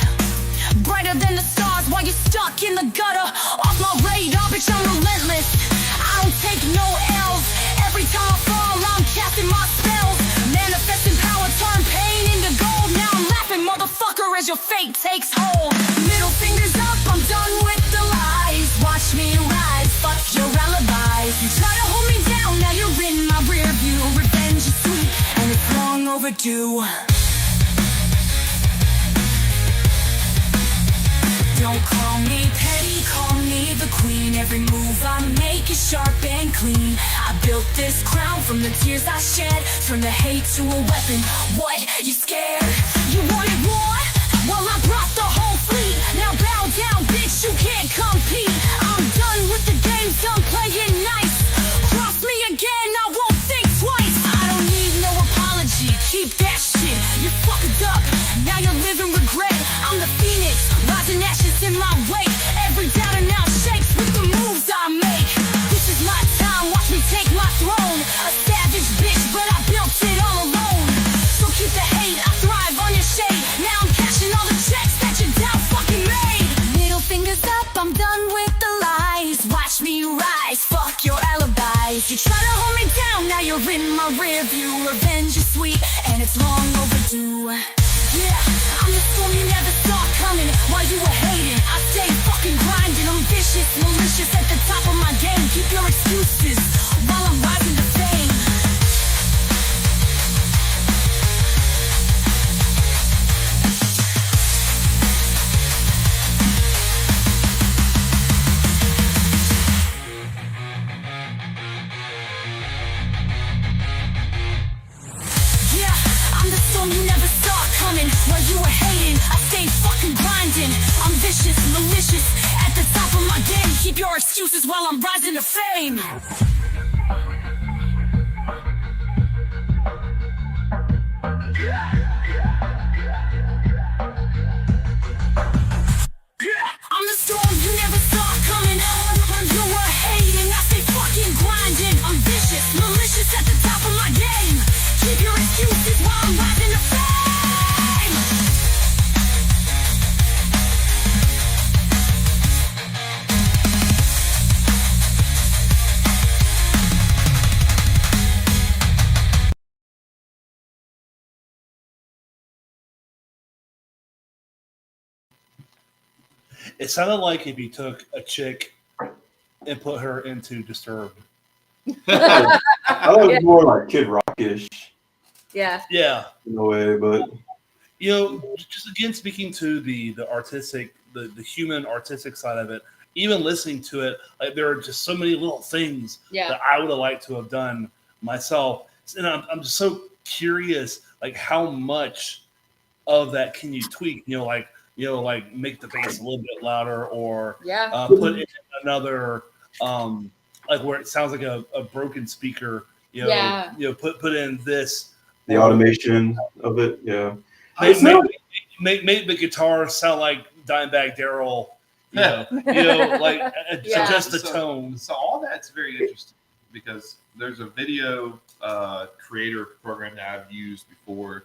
brighter than the stars while you're stuck in the gutter. Off my radar, bitch, I'm relentless. I don't take no L's. Every time I fall, I'm casting my spells. Manifesting power, turn pain into gold. Now I'm laughing, motherfucker, as your fate takes hold. Middle fingers up, I'm done with the lies. Watch me rise, fuck your alibis. You try to hold me down, now you're in my rear view. Revenge is sweet, and it's long overdue. Don't call me petty, call me the queen. Every move I make is sharp and clean. I built this crown from the tears I shed. Turn the hate to a weapon. What? You scared? You wanted war? Well, I brought the whole fleet. Now bow down, bitch, you can't compete. I'm done with the games, done playing nice. Cross me again, I won't think twice. I don't need no apology, keep that shit. You fucked up, now you're living regret. I'm the phoenix, rising ashes in my wake. Every doubter now shakes with the moves I make. This is my time, watch me take my throne. A savage bitch, but I built it all alone. So keep the hate, I thrive on your shade. Now I'm cashing all the checks that you doubt fucking made. Middle fingers up, I'm done with the lies. Watch me rise, fuck your alibis. You try to hold me down, now you're in my rear view. Revenge is sweet, and it's long overdue. Yeah, I'm the storm you never saw coming. While you were hating, I stay fucking grinding. I'm vicious, malicious at the top of my game. Keep your excuses while I'm rising to fame. Yeah, I'm the storm you never saw coming. While you were hating, I stay fucking grinding. I'm vicious, malicious at the top of my game. Keep your excuses while I'm rising to fame. I'm the storm you never saw coming. When you were hating, I stay fucking grinding. I'm vicious, malicious at the top of my game. Keep your excuses while I'm rising to fame. It sounded like if you took a chick and put her into Disturbed. I thought it was more like Kid Rockish Yeah. Yeah. in a way, but Just again speaking to the artistic, the human artistic side of it, even listening to it, like there are just so many little things Yeah. that I would have liked to have done myself. And I'm just so curious, like how much of that can you tweak? Like make the bass a little bit louder, or Yeah. put in another, like where it sounds like a broken speaker. Yeah. Put in this. the automation of it, yeah. Make the guitar sound like Dimebag Darrell. Like Yeah. adjust the tone. So all that's very interesting because there's a video creator program that I've used before,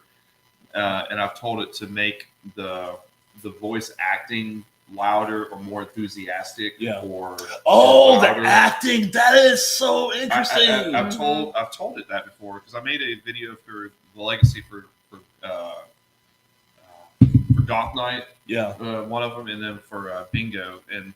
and I've told it to make the voice acting louder or more enthusiastic. Yeah. Or The louder. acting, that is so interesting. I've told it that before because I made a video for the legacy for Goth Night, Yeah. one of them, and then for Bingo. And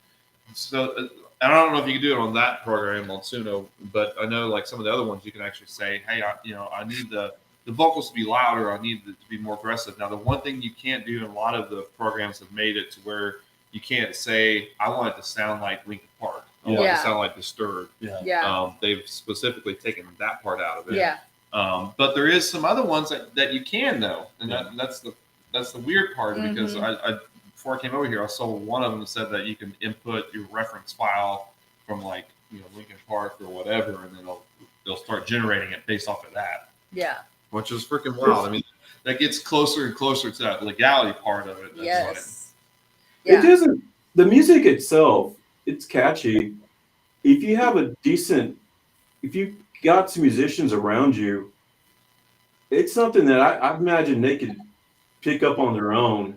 so I don't know if you can do it on that program on Suno, but I know like some of the other ones you can actually say, hey, I need the vocals to be louder. I need it to be more aggressive. Now, the one thing you can't do, and a lot of the programs have made it to where you can't say, I want it to sound like Linkin Park. I want it Yeah. to sound like Disturbed. Yeah. They've specifically taken that part out of it. Yeah. But there is some other ones that you can though, and Yeah. that's the weird part because Mhm. I before I came over here, I saw one of them that said that you can input your reference file from like Linkin Park or whatever, and then they'll start generating it based off of that, Yeah. which is freaking wild. I mean, that gets closer and closer to that legality part of it. That's Yes. It Yeah. doesn't. The music itself, it's catchy. If you have if you got some musicians around you, it's something that I imagine they could pick up on their own.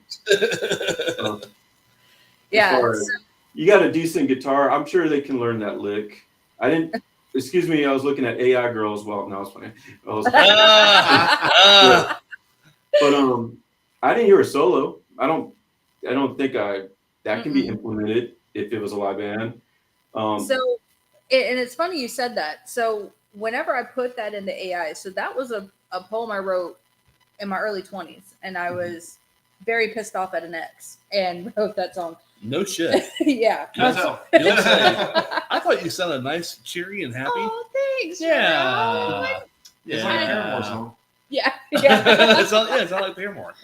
Yeah. As far as- you got a decent guitar, I'm sure they can learn that lick. I didn't. Excuse me, I was looking at AI girls. Well, no, it's funny. But I didn't hear a solo. I don't think that can be implemented if it was a live band. So, and it's funny you said that. So whenever I put that into AI, so that was a poem I wrote in my early 20s, and I was very pissed off at an ex and wrote that song. No shit. Yeah. Good hell. You'll say. I thought you sounded nice, cheery, and happy. Oh, thanks. Yeah. It's like a Paramore song. Yeah. Yeah. It's not like Paramore.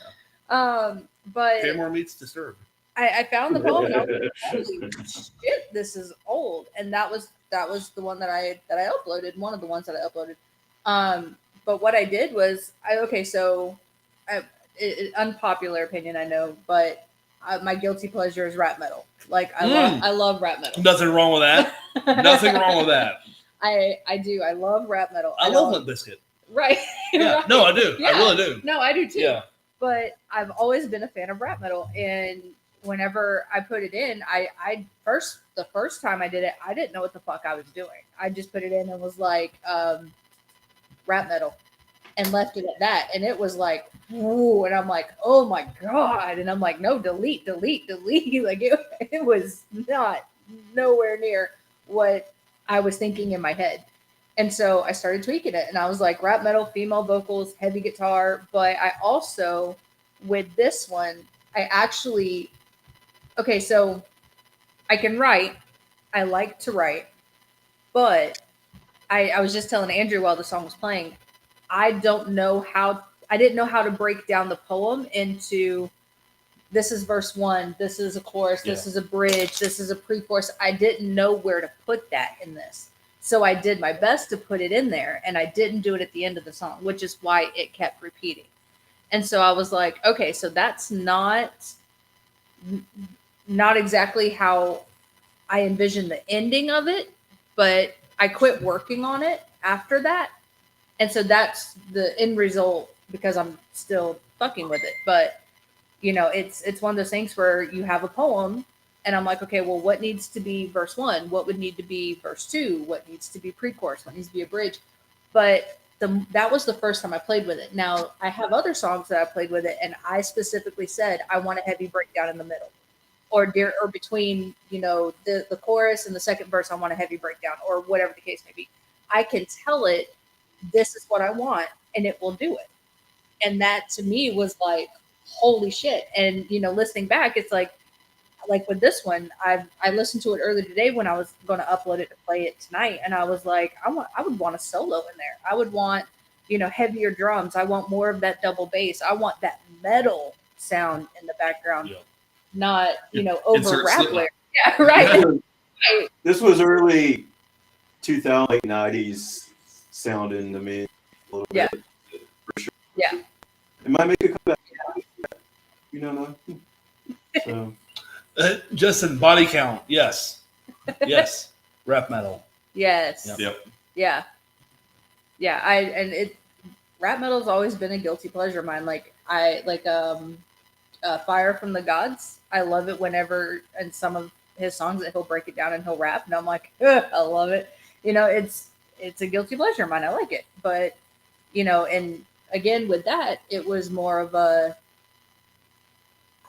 But Paramore meets Disturbed. I found the poem and I was like, holy shit, this is old. And that was the one that I uploaded, one of the ones that I uploaded. But what I did was unpopular opinion, I know, but my guilty pleasure is rap metal. Like I love rap metal. Nothing wrong with that. Nothing wrong with that. I do. I love rap metal. I love Limp Bizkit. Right. Yeah. Right. No, I do. Yeah. I really do. No, I do too. Yeah. But I've always been a fan of rap metal, and whenever I put it in, the first time I did it, I didn't know what the fuck I was doing. I just put it in and was like, rap metal. and left it at that. And it was like, whoa. And I'm like, oh my God. And I'm like, no, delete. Like it was not nowhere near what I was thinking in my head. And so I started tweaking it, and I was like, rap metal, female vocals, heavy guitar. But I also, with this one, I actually, okay, so I can write. I like to write, but I was just telling Andrew while the song was playing, I didn't know how to break down the poem into this is verse 1, this is a chorus, this is a bridge, this is a pre-chorus. I didn't know where to put that in this. So I did my best to put it in there, and I didn't do it at the end of the song, which is why it kept repeating. And so I was like, okay, so that's not exactly how I envisioned the ending of it, but I quit working on it after that. And so that's the end result, because I'm still fucking with it. But you know, it's one of those things where you have a poem, and I'm like, okay, well, what needs to be verse 1? What would need to be verse 2? What needs to be pre-chorus? What needs to be a bridge? But that was the first time I played with it. Now, I have other songs that I played with it, and I specifically said I want a heavy breakdown in the middle, or between, you know, the chorus and the second verse. I want a heavy breakdown, or whatever the case may be. I can tell it, this is what I want, and it will do it. And that to me was like, holy shit. And you know, listening back, it's like with this one, I listened to it earlier today when I was going to upload it to play it tonight, and I was like, I would want a solo in there. I would want, you know, heavier drums. I want more of that double bass. I want that metal sound in the background, not, you know, over rap lyrics. Yeah, right. This was early 2000s, late 90s sounding to me a little bit. For sure. Yeah. It might make a comeback. You don't know. So. Justin, body count. Yes. Yes. Rap metal. Yes. Yep. Yeah. Rap metal's always been a guilty pleasure of mine. Like Fire from the Gods. I love it whenever in some of his songs that he'll break it down and he'll rap, and I'm like, I love it. You know, it's a guilty pleasure of mine. I like it. But, you know, and again with that, it was more of a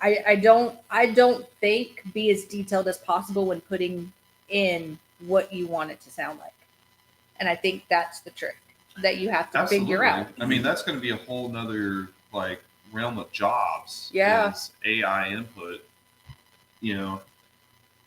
I don't think be as detailed as possible when putting in what you want it to sound like. And I think that's the trick that you have to figure out. I mean, that's going to be a whole nother like realm of jobs. Yeah. Is AI input, you know,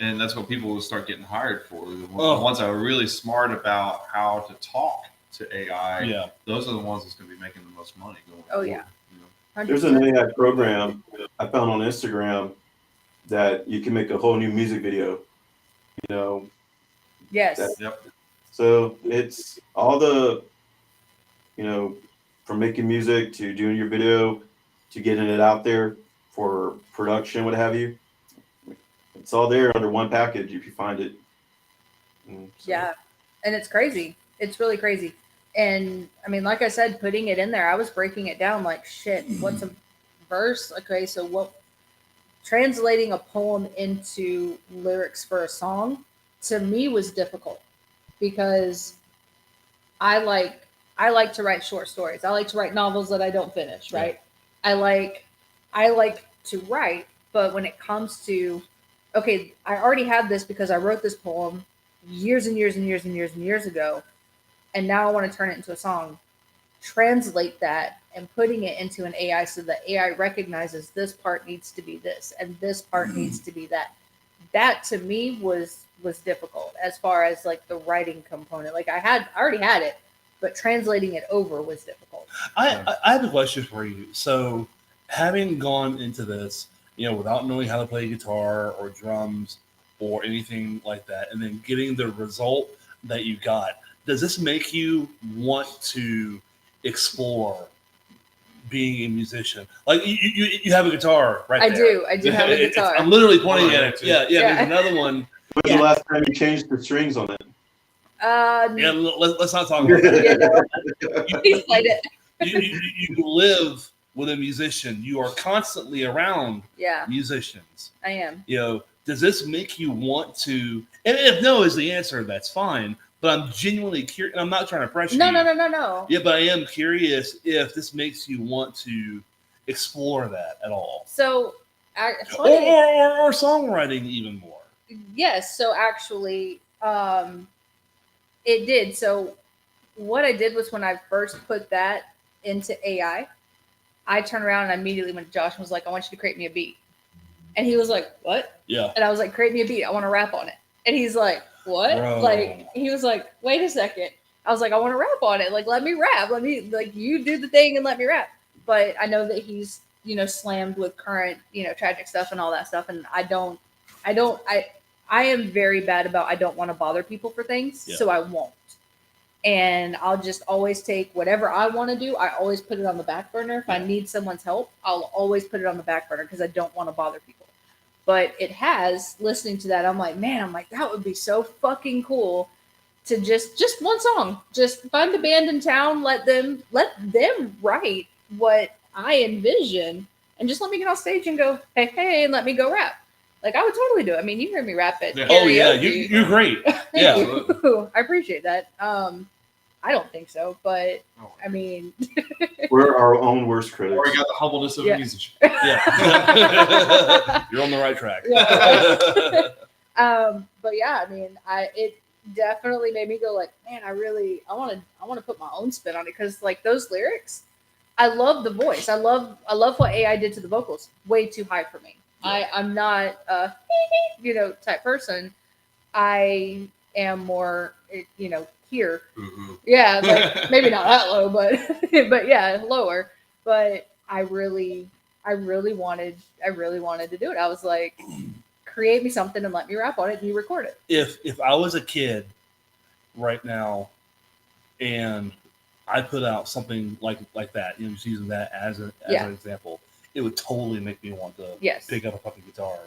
and that's what people will start getting hired for. The ones that are really smart about how to talk to AI. Yeah. Those are the ones that's going to be making the most money going Oh, forward, yeah. you know? 100%. There's an AI program I found on Instagram that you can make a whole new music video. You know. Yes. Yep. So it's all the, you know, from making music to doing your video to getting it out there for production, what have you. It's all there under one package if you find it. So. Yeah. And it's crazy. It's really crazy. And I mean, like I said, putting it in there, I was breaking it down like, shit, what's a verse? Okay, so translating a poem into lyrics for a song to me was difficult, because I like to write short stories. I like to write novels that I don't finish, right? Yeah. I like to write, but when it comes to, okay, I already have this because I wrote this poem years and years and years and years and years ago, and now I want to turn it into a song. Translate that and putting it into an AI so that AI recognizes this part needs to be this and this part needs to be that. That to me was difficult as far as like the writing component. Like I already had it, but translating it over was difficult. I have a question for you. So having gone into this, you know, without knowing how to play guitar or drums or anything like that, and then getting the result that you got, does this make you want to explore being a musician? Like you have a guitar right there. I do have a guitar. I'm literally pointing at it. Yeah. There's another one. When was the last time you changed the strings on it? Let's not talk about that. Please played it. You live with a musician. You are constantly around musicians. I am. You know, does this make you want to? And if no is the answer, that's fine. but I'm genuinely curious. I'm not trying to pressure No, you. no. Yeah, but I am curious if this makes you want to explore that at all. So, Or songwriting even more. yes. So actually, it did. So what I did was when I first put that into AI, I turned around and I immediately went to Josh and was like, I want you to create me a beat. And he was like, what? Yeah. And I was like, create me a beat. I want to rap on it. And he's like, what? Bro. Like, he was like, wait a second. I was like, I want to rap on it. Like, let me rap. Let me, like, you do the thing and let me rap. But I know that he's, slammed with current, tragic stuff and all that stuff. And I am very bad about, I don't want to bother people for things. Yeah. So I won't. And I'll just always take whatever I want to do. I always put it on the back burner. If I need someone's help, I'll always put it on the back burner because I don't want to bother people. But it has, listening to that, I'm like, that would be so fucking cool to just one song. Just find a band in town, let them write what I envision, and just let me get on stage and go, hey, and let me go rap. Like, I would totally do it. I mean, you heard me rap at karaoke. Oh yeah, you're great. Thank Yeah. you. I appreciate that. I don't think so, but I mean, We're our own worst critics. Or you got the humbleness of a musician. Yeah. You're on the right track. Yeah. But yeah, I mean, it definitely made me go like, man, I want to put my own spin on it because like those lyrics, I love the voice. I love what AI did to the vocals. Way too high for me. Yeah. I'm not a type person. I am more here. Mm-hmm. Yeah, like maybe not that low, but yeah, lower. But I really wanted to do it. I was like, create me something and let me rap on it and you record it. If I was a kid right now and I put out something like that, just using that as an example, it would totally make me want to pick up a fucking guitar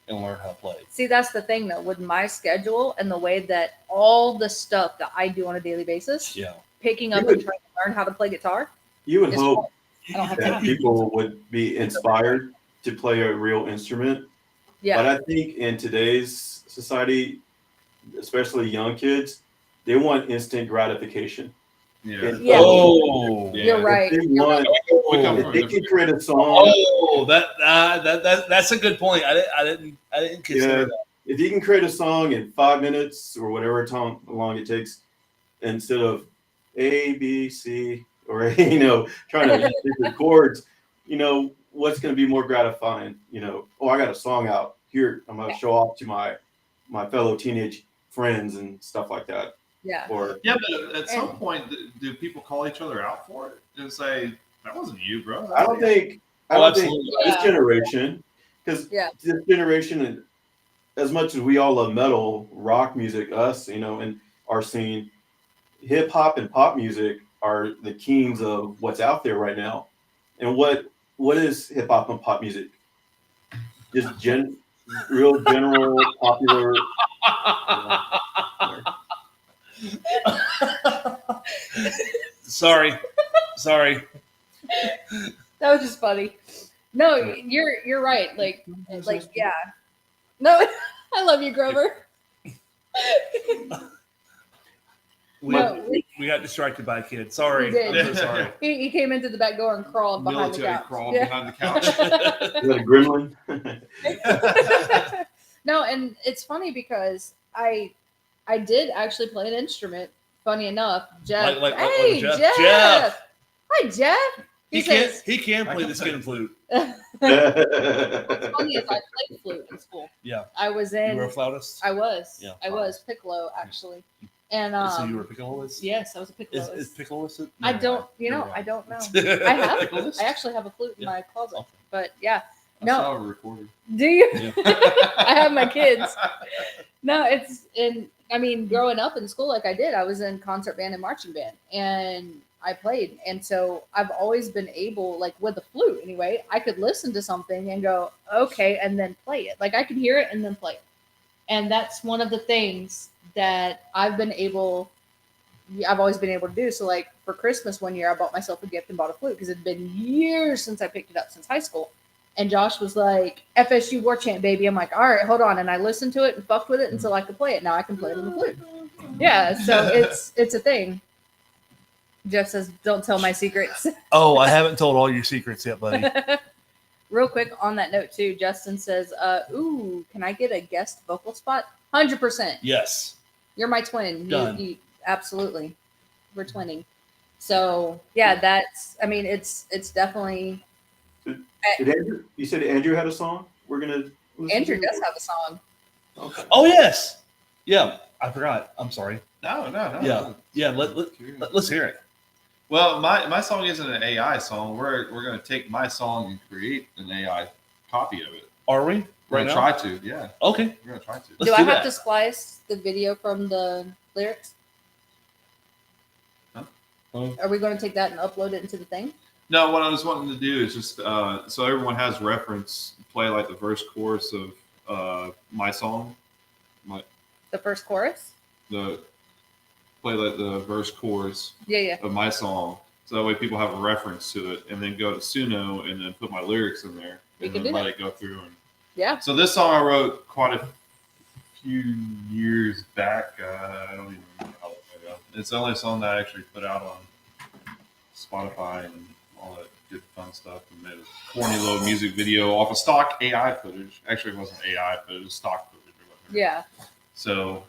and learn how to play. See, that's the thing though, with my schedule and the way that all the stuff that I do on a daily basis, picking up and trying to learn how to play guitar. You would hope I don't have that time. people would be inspired to play a real instrument. Yeah. But I think in today's society, especially young kids, they want instant gratification. Yeah. You're right. If they can create a song. Oh, that's a good point. I didn't consider that. If you can create a song in 5 minutes or whatever long it takes, instead of A, B, C, or trying to pick the chords, what's going to be more gratifying? I got a song out here. I'm going to show off to my fellow teenage friends and stuff like that. Yeah. But at some point, do people call each other out for it and say, "That wasn't you, bro"? I don't think this generation, because this generation, as much as we all love metal, rock music, us, and our scene, hip hop and pop music are the kings of what's out there right now. And what is hip hop and pop music? Just real general popular. Sorry. That was just funny. No, you're right. Like yeah. No, I love you, Grover. We got distracted by a kid. Sorry. I'm so sorry. He came into the back door and crawled behind the couch. Behind the couch. Is that a gremlin? No, and it's funny because I did actually play an instrument. Funny enough, Jeff. Hey, Jeff. Hi, Jeff. He can play the skin flute. What's funny is I played flute in school. Yeah. I was You were a flautist? I was. Yeah. I was piccolo actually. And so you were a piccoloist? Yes, I was a piccoloist. Is piccoloist? I don't know. I actually have a flute in my closet. But yeah. I saw a recorder. Do you? Yeah. I have my kids. No, growing up in school like I did, I was in concert band and marching band and I played. And so I've always been able, like with the flute anyway, I could listen to something and go, okay, and then play it. Like I could hear it and then play it. And that's one of the things that I've always been able to do. So like for Christmas one year, I bought myself a gift and bought a flute because it'd been years since I picked it up, since high school. And Josh was like, FSU War Chant, baby. I'm like, all right, hold on. And I listened to it and fucked with it until I could play it. Now I can play it on the flute. Yeah, so it's a thing. Jeff says, "Don't tell my secrets." Oh, I haven't told all your secrets yet, buddy. Real quick on that note too, Justin says, "Ooh, can I get a guest vocal spot?" 100%. Yes. You're my twin. Done. You absolutely. We're twinning. So yeah, that's. I mean, it's definitely. Did Andrew? You said Andrew had a song. We're gonna. Andrew does have a song. Okay. Oh yes. Yeah, I forgot. I'm sorry. No. Yeah. Let's hear it. Well, my song isn't an AI song. We're going to take my song and create an AI copy of it. Are we? We're Right going to now? try to, yeah. Okay. We're going to try to. Let's Do I do have that. to splice the video from the lyrics? Huh? Are we going to take that and upload it into the thing? No, what I was wanting to do is just so everyone has reference, play like the verse chorus of my song. The first chorus? Play like the verse chorus Yeah. of my song. So that way people have a reference to it, and then go to Suno and then put my lyrics in there We and can then do let that. it go through. And Yeah. so this song I wrote quite a few years back. I don't even remember how long ago. It's the only song that I actually put out on Spotify and all that good fun stuff, and made a corny little music video off of stock AI footage. Actually, it wasn't AI, but it was stock footage or whatever. Yeah. So,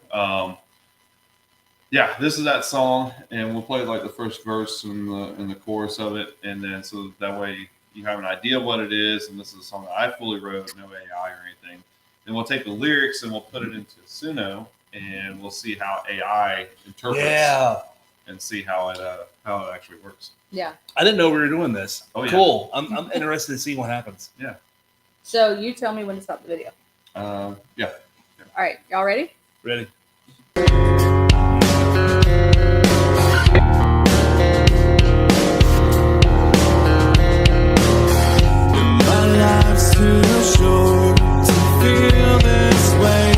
yeah, this is that song, and we'll play like the first verse and the chorus of it, and then so that way you have an idea of what it is. And this is a song that I fully wrote, no AI or anything. Then we'll take the lyrics and we'll put it into Suno, and we'll see how AI interprets and see how it actually works. Yeah. I didn't know we were doing this. Oh, yeah. Cool. I'm interested to see what happens. So you tell me when to stop the video. Yeah. All right. Y'all ready? Ready? My life's too short to feel this way.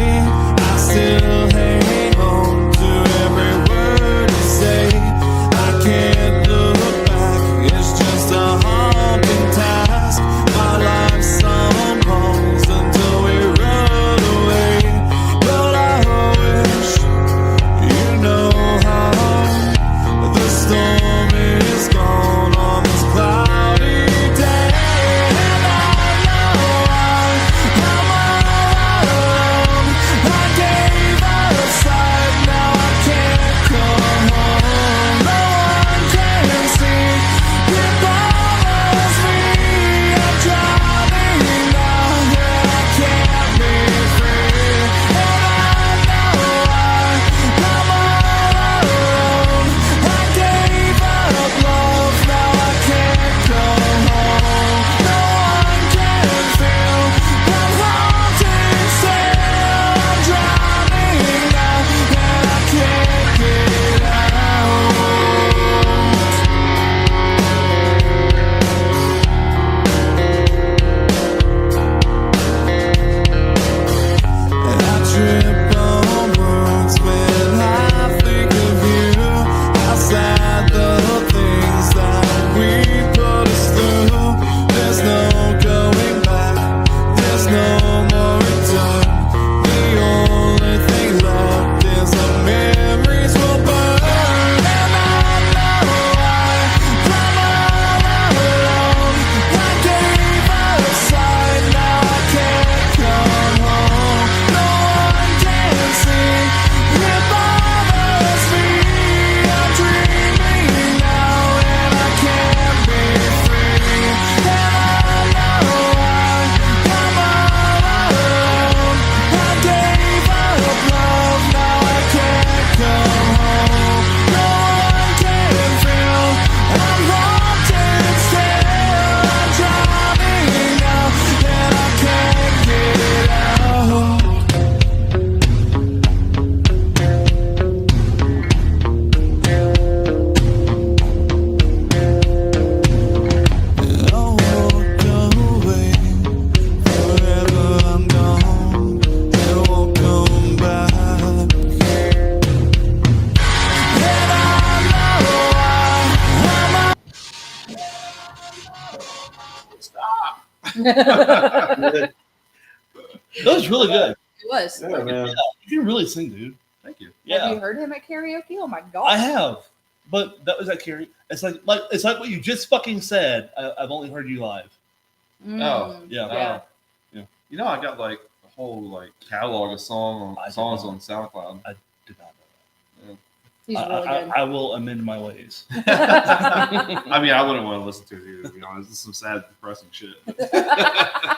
I still hang on to every word you say. I can't look back, it's just a haunting task. My life's some holes until we run away. But I wish you know how the storm is gone on this cloudy day. That was really good. It was. Yeah, man. You can really sing, dude. Thank you. Yeah, Have you heard him at karaoke? Oh my god. I have, but that was at karaoke. It's like what you just fucking said. I've only heard you live. Oh, yeah. Yeah. You know, I got like a whole like catalog of songs on SoundCloud. I did not know He's that. really good. I will amend my ways. I mean, I wouldn't want to listen to it either, to be honest. This is some sad, depressing shit.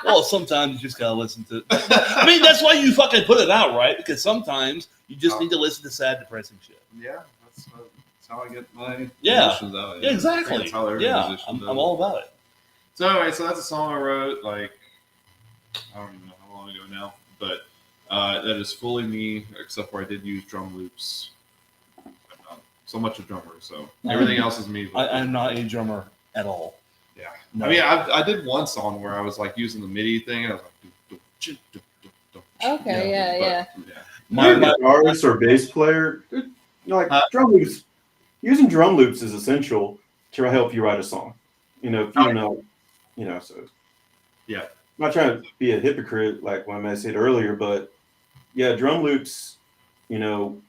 Well, sometimes you just gotta listen to. I mean, that's why you fucking put it out, right? Because sometimes you just need to listen to sad, depressing shit. Yeah, that's how I get my Yeah. emotions out. Yeah, exactly. That's how every Yeah, musician does I'm it. all about it. So anyway, so that's a song I wrote like I don't even know how long ago now, but that is fully me, except for I did use drum loops. But not so much a drummer, so everything else is me. I'm not a drummer at all. Yeah, No. I mean, I did one song where I was like using the MIDI thing, and I was like, Okay, yeah. You're a My- guitarist or bass player, like drum loops. Using drum loops is essential to help you write a song. You know, if you don't know, you know. So Yeah. I'm not trying to be a hypocrite, like when I said earlier, but yeah, drum loops. You know,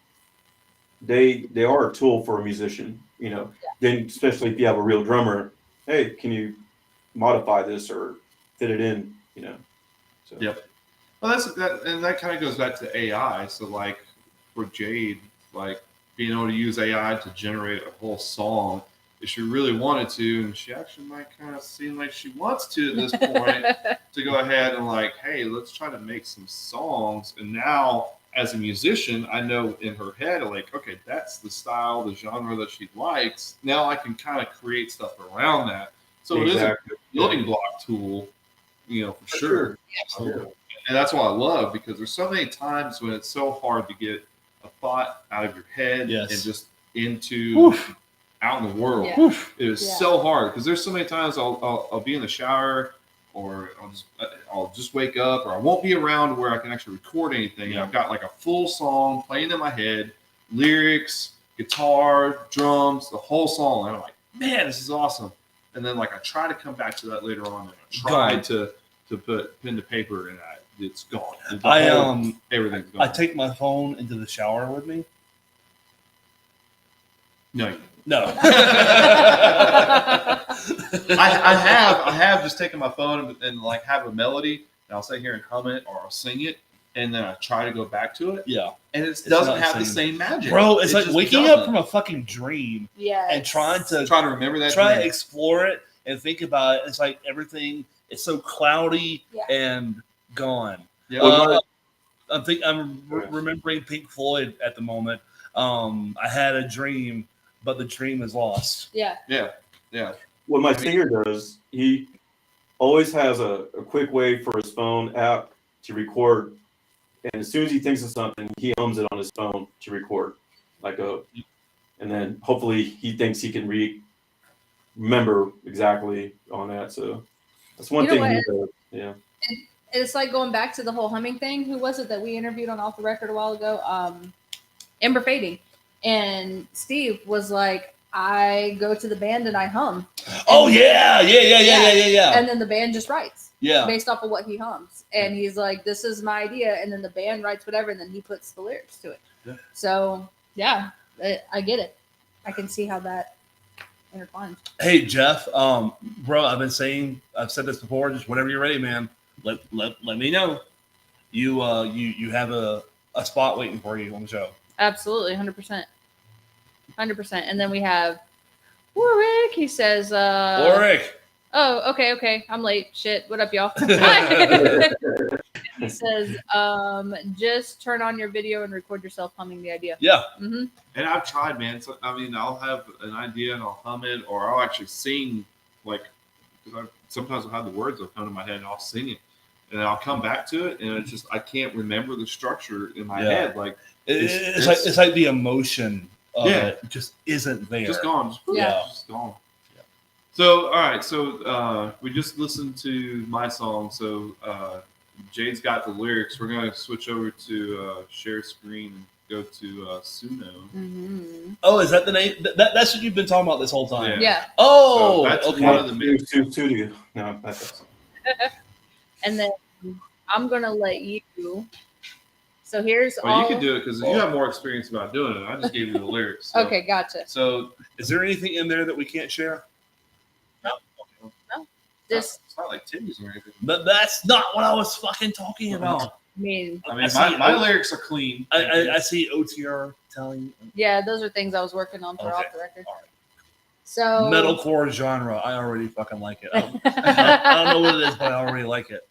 they are a tool for a musician. You know, then especially if you have a real drummer, hey, can you modify this or fit it in? You know. So. Yep. Well, that kind of goes back to AI. So like for Jade, like being able to use AI to generate a whole song, if she really wanted to, and she actually might kind of seem like she wants to at this point, to go ahead and like, hey, let's try to make some songs. And now, as a musician, I know in her head, like, okay, that's the style, the genre that she likes. Now I can kind of create stuff around that. So it is a building block tool, you know, for sure. And that's what I love, because there's so many times when it's so hard to get a thought out of your head and just into out in the world. Yeah. It is so hard, because there's so many times I'll be in the shower, or I'll just wake up, or I won't be around where I can actually record anything. And I've got like a full song playing in my head, lyrics, guitar, drums, the whole song. And I'm like, man, this is awesome. And then like I try to come back to that later on, and I try to put pen to paper, and it's gone. Everything's gone. I take my phone into the shower with me. No. I have just taken my phone and like have a melody, and I'll sit here and hum it, or I'll sing it, and then I try to go back to it. Yeah. And it doesn't have the same magic. Bro, it's like just waking doesn't. up from a fucking dream Yeah. and trying to remember that. try to dream. explore it and think about it. It's like everything is so cloudy and gone. Yeah. I'm remembering Pink Floyd at the moment. I had a dream, but the dream is lost. Yeah. What my singer does, he always has a quick way for his phone app to record, and as soon as he thinks of something, he hums it on his phone to record, and then hopefully he thinks he can remember exactly on that. So that's one thing he does. Yeah. It's like going back to the whole humming thing. Who was it that we interviewed on Off the Record a while ago? Ember Fading. And Steve was like, I go to the band and I hum. Oh, yeah. And then the band just writes Yeah. based off of what he hums. And he's like, this is my idea. And then the band writes whatever, and then he puts the lyrics to it. Yeah. So, yeah, I get it. I can see how that intertwines. Hey, Jeff, bro, I've said this before, just whenever you're ready, man, let me know. You have a spot waiting for you on the show. Absolutely, 100%. 100%. And then we have Warwick. He says, Warwick. Oh, okay. I'm late. Shit. What up, y'all? He says, just turn on your video and record yourself humming the idea. Yeah. Mm-hmm. And I've tried, man. So, I mean, I'll have an idea and I'll hum it, or I'll actually sing, like, because sometimes I'll have the words that come to my head and I'll sing it. And then I'll come back to it, and it's just, I can't remember the structure in my head. Like, it's like the emotion of it just isn't there. Just gone. Yeah. Just gone. Yeah. So, all right. So, we just listened to my song. So, Jade's got the lyrics. We're going to switch over to share screen and go to Suno. Mm-hmm. Oh, is that the name? That's what you've been talking about this whole time? Yeah. Oh, so that's okay. one of the main. No, that's And then I'm going to let you So here's Well, all. you can do it because you have more experience about doing it. I just gave you the lyrics. So. Okay, gotcha. So Is there anything in there that we can't share? Just, it's not like titties or anything. But that's not what I was fucking talking about. I mean, I mean, my lyrics are clean. I see OTR telling yeah, those are things I was working on for Okay. off the record. All right. So metalcore genre. I already fucking like it. I don't know what it is, but I already like it.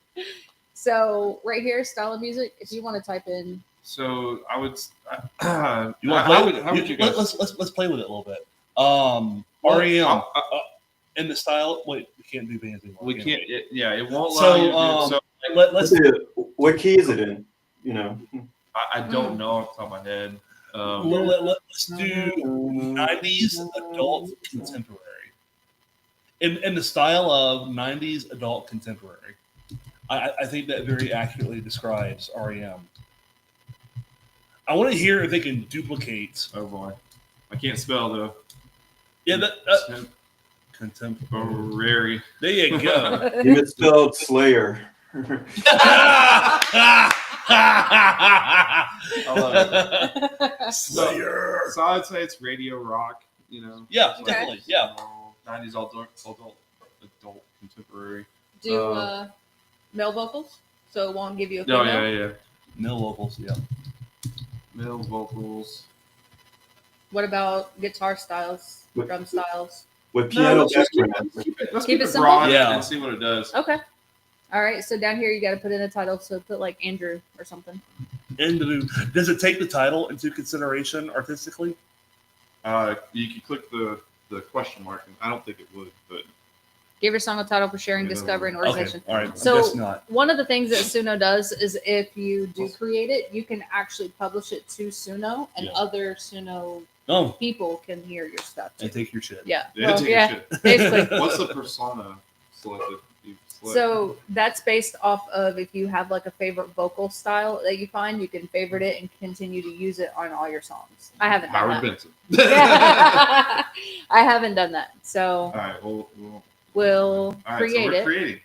So right here, style of music. If you want to type in, So I would. You want how would you guys? let's play with it a little bit. REM in the style. Wait, we can't do bands anymore. We can't. It won't So, allow you to do. So Let's What key is it in? You know. I don't know off the top of my head. let's do 90s adult contemporary. In the style of 90s adult contemporary. I think that very accurately describes REM. I want to hear if they can duplicate. Oh boy, I can't spell though. Yeah, contemporary. Contemporary. There you go. You misspelled Slayer. Slayer. So I'd say it's radio rock. You know. Yeah, Okay. definitely. Yeah. 90s adult contemporary. do male vocals, so it won't give you a Oh female. yeah. Male vocals. Yeah. Male vocals. What about guitar styles, What- drum styles? With piano let's just background. Let's Keep keep it it simple? broad Yeah. and see what it does. Okay. All right. So down here, you got to put in a title. So put like Andrew or something. Andrew. Does it take the title into consideration artistically? You can click the question mark, and I don't think it would, but Give your song a title for sharing, discovery, and Okay. organization. All right. So- Guess not. One of the things that Suno does is if you do create it, you can actually publish it to Suno, and Yeah. other Suno Oh, people can hear your stuff. Too. and take your shit. Yeah. yeah, Well, take your yeah. shit. Basically. What's the persona selected? You select? So that's based off of if you have like a favorite vocal style that you find, you can favorite it and continue to use it on all your songs. I haven't done Howard that. Benson. I haven't done that. So All right. Well, we'll all right. create So we're it. creating.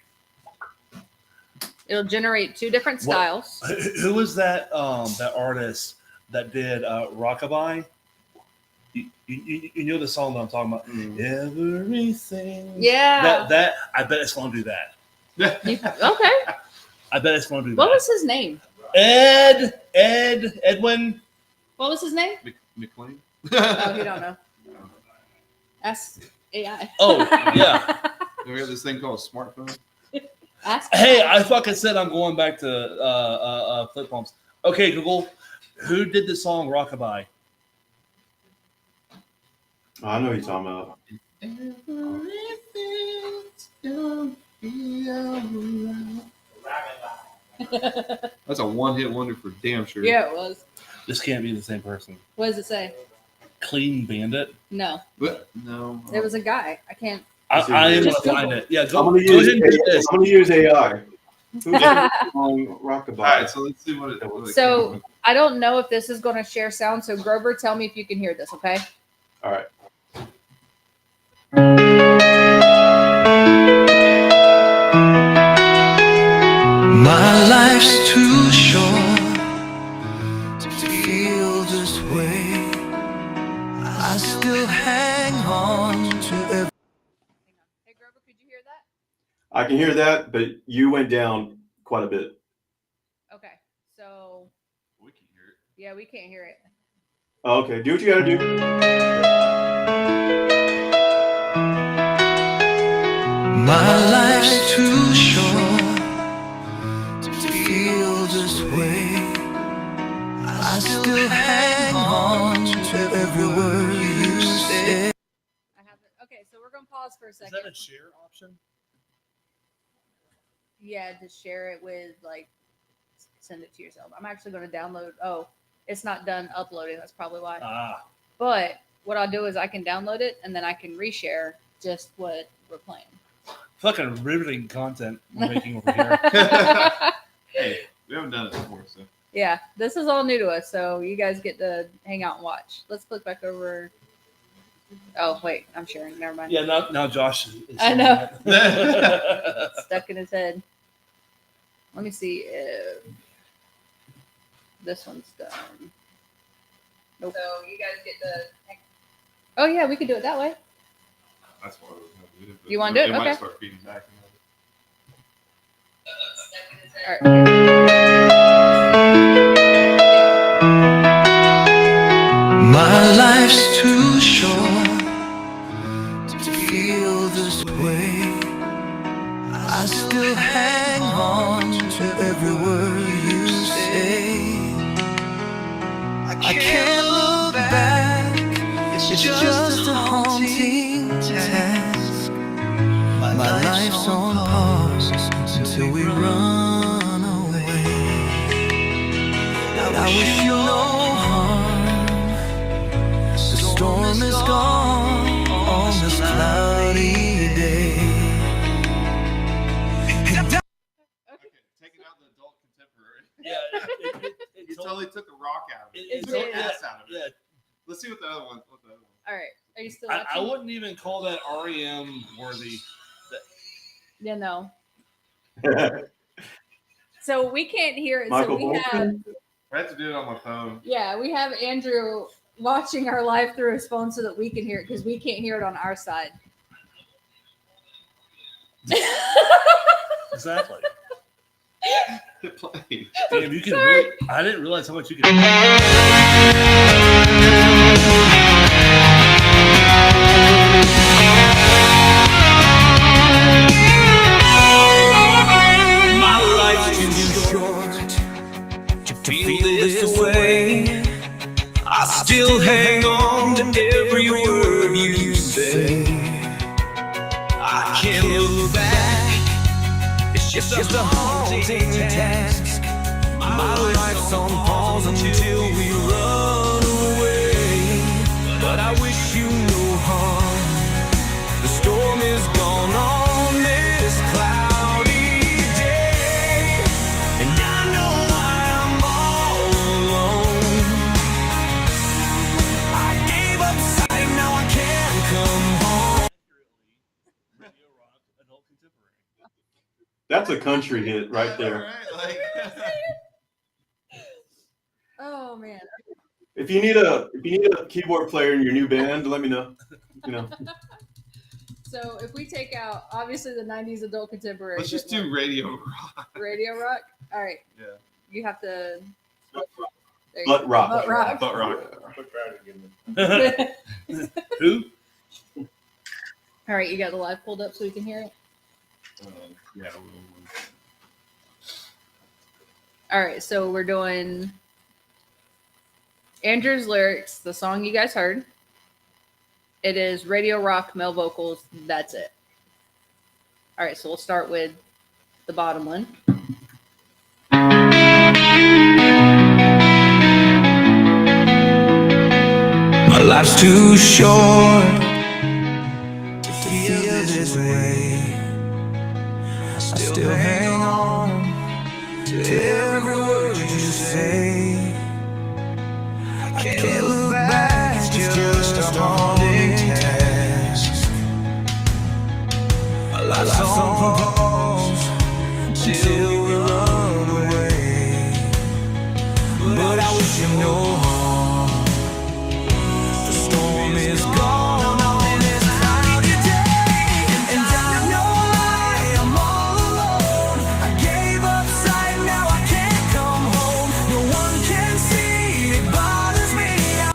It'll generate two different What- styles. Who was that? That artist that did Rockabye. You know the song that I'm talking about. Everything. Yeah. That I bet it's going to do that. Okay. I bet it's going to do What that. was his name? Edwin. What was his name? McLean. Oh, you don't know. Ask AI. Oh yeah. We have this thing called a smartphone. Ask Hey, I fucking said I'm going back to flip phones. Okay, Google. Who did the song Rockabye? Oh, I know what you're talking about. That's a one-hit wonder for damn sure. Yeah, it was. This can't be the same person. What does it say? Clean Bandit. No, But no. it was a guy. I can't. I am going Just to find it. Yeah, I'm go gonna ahead use and do this. I'm gonna use AI. Who's So on Rockabye? All right. So let's see what it. What it came up with. I don't know if this is going to share sound. So Grover, tell me if you can hear this. Okay. All right. My life's too short to feel this way. I still hang on to every. Hey Grover, could you hear that? I can hear that, but you went down quite a bit. Okay. So We can hear it. yeah, we can't hear it. Oh, okay, do what you gotta do. My life's too short to feel this way. I still hang on to every word you say. I haven't. Okay, so we're gonna pause for a Is second. that a share option? Yeah, to share it with like send it to yourself. I'm actually going to download. Oh, it's not done uploading. That's probably why. Ah, But what I'll do is I can download it and then I can reshare just what we're playing. fucking riveting content we're making over here. Hey, we haven't done it before, so. Yeah, this is all new to us, so you guys get to hang out and watch. Let's click back over. Oh wait, I'm sharing. Never mind. Yeah, now Josh is I know. that. Stuck in his head. Let me see. If... This one's done. Nope. So you guys get the. Oh yeah, we could do it that way. That's what I was going to do. You wanna do it? It Okay. might start feeding back. All right. My life's too short to feel this way. I still hang on to every word you say. I can't look back, it's just a haunting task. My life's on pause until we run away. I wish you no harm. The storm is gone on this cloudy day. Okay, taking out the adult contemporary. Yeah, You totally took the rock out of it. It Took the did. ass out of it. yeah. Let's see what the other one. All right. Are you still I watching? wouldn't even call that REM worthy. Yeah, no. So we can't hear it. Michael so we have, Bolton. I have to do it on my phone. yeah, we have Andrew watching our live through his phone so that we can hear it because we can't hear it on our side. Exactly. Hit play. Damn, you can Sorry. really. I didn't realize how much you can. My life's too short to feel this way. I still hang on to every word you say. I can't look back, it's just a haunting task. My life's on pause until we run away. But I wish you no harm. The storm is gone on this cloudy day, and I know I'm all alone. I gave up sight, now I can't come home. Radio rock, adult contemporary. That's a country hit right there. Right? Oh man. If you need a keyboard player in your new band, let me know. You know. So if we take out obviously the 90s adult contemporary, Let's just do radio rock. radio rock. All right. Yeah. You have to. There you Butt go. rock. Butt rock. Butt rock. Who? All right, you got the live pulled up so we can hear it. Yeah. All right, so we're doing Andrew's lyrics, the song you guys heard. It is radio rock, male vocals. That's it. All right, so we'll start with the bottom one. My life's too short to feel this way. I still hang on to every word you say. I can't look back, it's just a haunting task. My life's on pause till we run away. But I wish you no harm. The storm is gone on this cloudy day, and I know I am all alone. I gave up sight, now I can't come home. No one can see, it bothers me.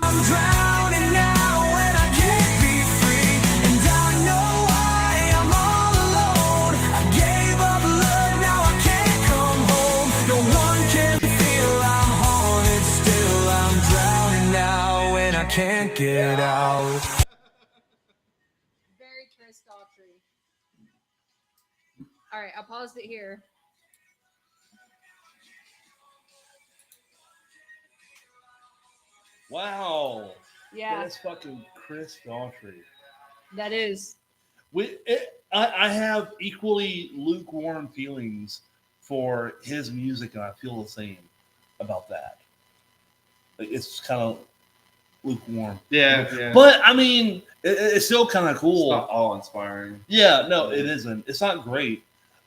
I'm drowning now and I can't be free, and I know I am all alone. I gave up love, now I can't come home. No one can feel I'm haunted still. I'm drowning now and I can't get out. Very Chris Daughtry. All right, I paused it here. Wow. Yeah, That's fucking Chris Daughtry. that is. I have equally lukewarm feelings for his music, and I feel the same about that. Like, it's kind of lukewarm. Yeah. But I mean, it's still kind of It's cool. not all inspiring. Yeah, no, it isn't. It's not great,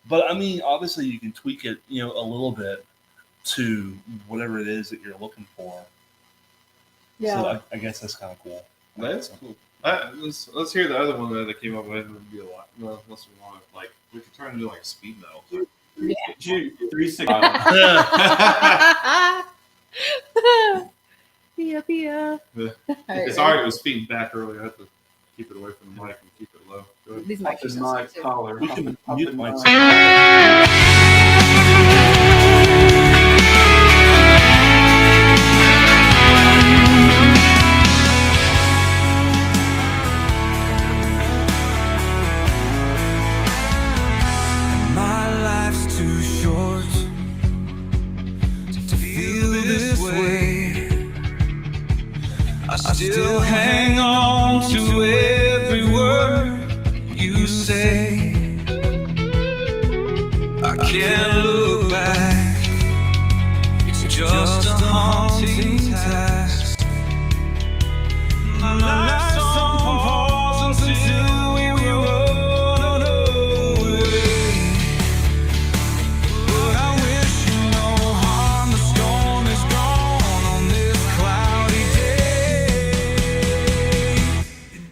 but I mean, obviously, you can tweak it, a little bit. to whatever it is that you're looking for. Yeah. So I guess that's kind of cool. That's cool. Let's hear the other one that I came up with. It would be a lot. Well, unless we want to, like, we could turn into like speed metal. Yeah. 360. Pia, Pia. Sorry, it was feeding back earlier. I had to keep it away from the mic and keep it low. Go ahead. These mics are Up in my sensitive. collar. We can Up mute in my my- My life's too short to feel this way. I still hang on to every word you say. I can't look back. It's just a haunting task. My life's on pause until we run away. But I wish you no harm. The storm is gone on this cloudy day.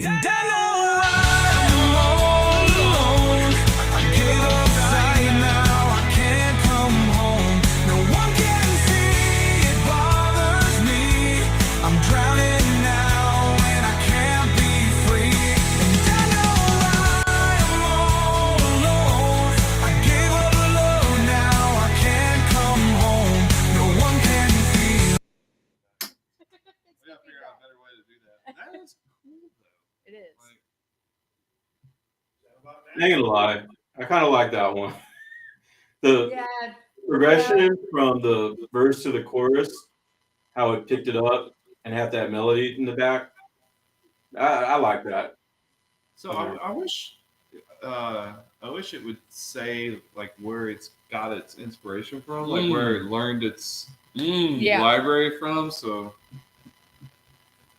And I know I'm all alone. I gave up sight now. I can't come home. No one can see it bothers me. I'm drowning now and I can't be free. And I know I'm all alone. I gave up love now. I can't come home. No one can feel. We gotta figure out a better way to do that. That is cool though. It is. Like, I ain't gonna lie. I kind of like that one. The Yeah. progression from the verse to the chorus, how it picked it up and had that melody in the back. I like that. so I wish it would say like where it's got its inspiration from, like where it learned its Yeah. library from. So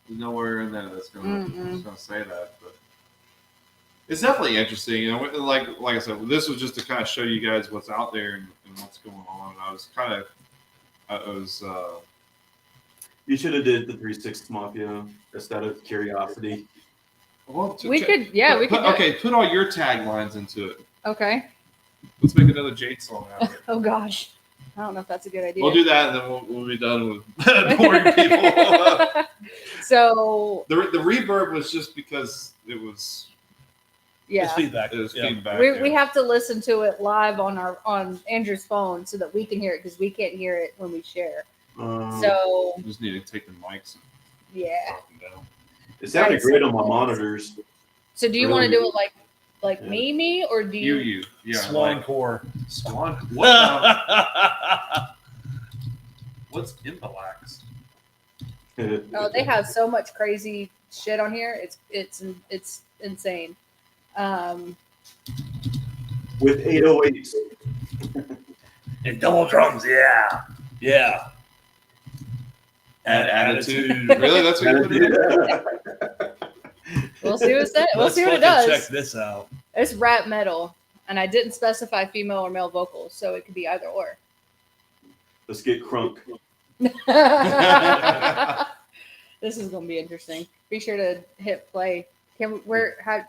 nowhere in there that's gonna say that, but it's definitely interesting. You know, like I said, this was just to kind of show you guys what's out there and what's going on. I was You should have did the 3-6 Mafia instead of Curiosity. well, We could, yeah, we could. do it. Okay, put all your taglines into it. Okay. Let's make another Jade song out of it. Oh gosh. I don't know if that's a good idea. We'll do that, and then we'll be done with boring people. So The reverb was just because it was yeah, It's feedback. Yeah. feedback. we have to listen to it live on Andrew's phone so that we can hear it because we can't hear it when we share. So We just need to take the mics and yeah. drop them down. It sounded Right. great on my monitors. So do you want to do it like Yeah. me or do you? Yeah. Swine like- core. Swan. What now? What's Impalax? Oh, they have so much crazy shit on here. It's insane. With 808s. And double drums, yeah. Yeah. Add attitude. Really? That's what you put in? We'll see what that. We'll Let's see what it fucking does. Check this out. It's rap metal, and I didn't specify female or male vocals, so it could be either or. Let's get crunk. This is gonna be interesting. Be sure to hit play. How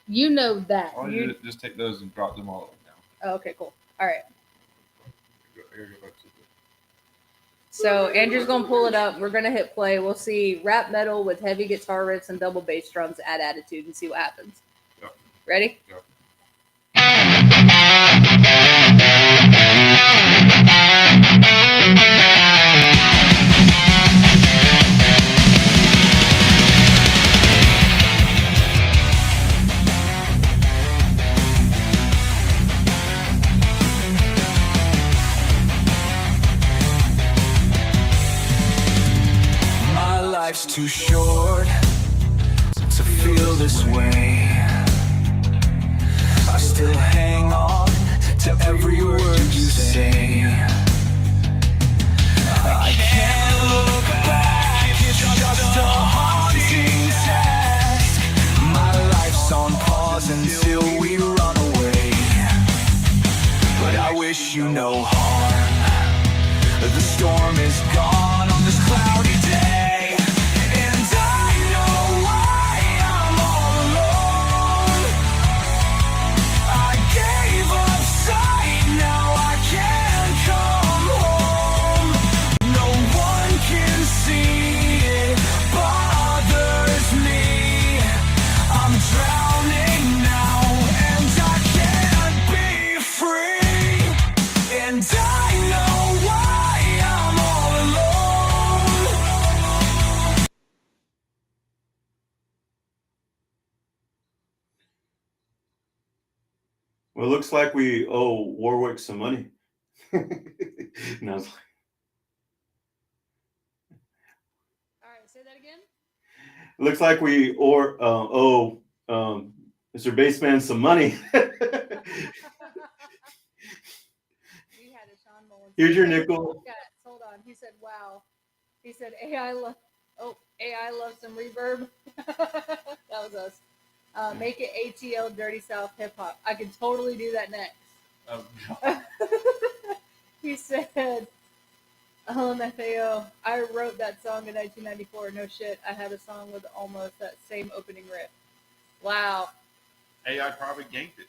you know that? All you do is just take those and drop them all down. Oh, okay, cool. All right. Here, go back to the- So Andrew's gonna pull it up. We're gonna hit play. We'll see rap metal with heavy guitar riffs and double bass drums. Add attitude and see what happens. Yep. Ready? Yep. My life's too short to feel this way. I still hang on to every word you say. I can't look back, it's just a haunting task. My life's on pause until we run away. But I wish you no harm. storm is gone on this cloudy day. And I know why I'm all alone. I gave up sight, now I can't come home. No one can see it bothers me. I'm drowning now and I can't be free. And I know why I'm all alone. Well, it looks like we owe Warwick some money. And I was like, All right, say that again. looks like we owe Mr. Bassman some money. We had a Sean Mullins. Here's your nickel. Yeah, hold on. He said, "Wow." He said, "AI loves some reverb." That was us. Make it ATL Dirty South hip hop. I could totally do that next. Oh, He said, LMFAO, I wrote that song in 1994. No shit. I had a song with almost that same opening riff. Wow. AI probably ganked it.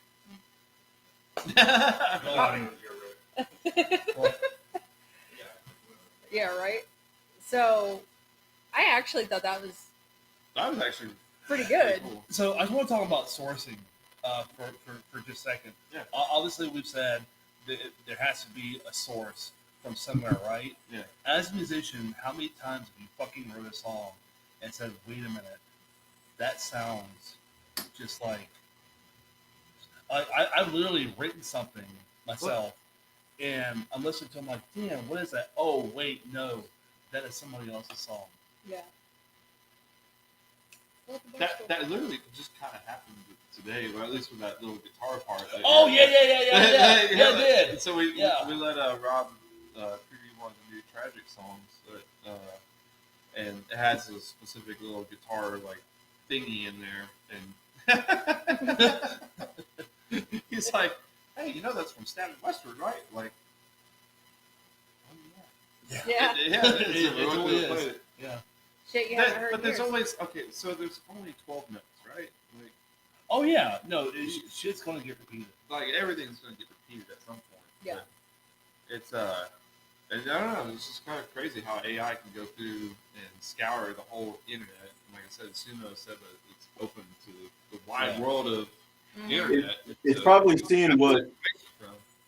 Yeah, right? So, I actually thought that was That was actually pretty good. cool. So I just want to talk about sourcing for just a second. Yeah. Obviously, we've said that there has to be a source from somewhere, right? Yeah. As a musician, how many times have you fucking wrote a song and said, "Wait a minute, that sounds just like..." I've literally written something myself, and I'm listening to it, I'm like, "Damn, what is that? Oh, wait, no, that is somebody else's song." Yeah. That literally just kind of happened today, or at least with that little guitar part. Oh yeah, it did. So we Yeah. we let Rob preview one of the new Tragic songs, and it has a specific little guitar like thingy in there, and he's like, "Hey, you know that's from Static Western, right?" Like, oh Yeah. yeah, It we went totally through and played is. it. Yeah. Shit you haven't heard But there's years. always so there's only 12 notes, right? Oh yeah. No, shit's gonna get repeated. Like everything's gonna get repeated at some point. Yeah. But it's and I don't know. It's just kind of crazy how AI can go through and scour the whole internet. And like I said, Suno said that it's open to the wide world of Mhm. the internet. It's to- probably seeing what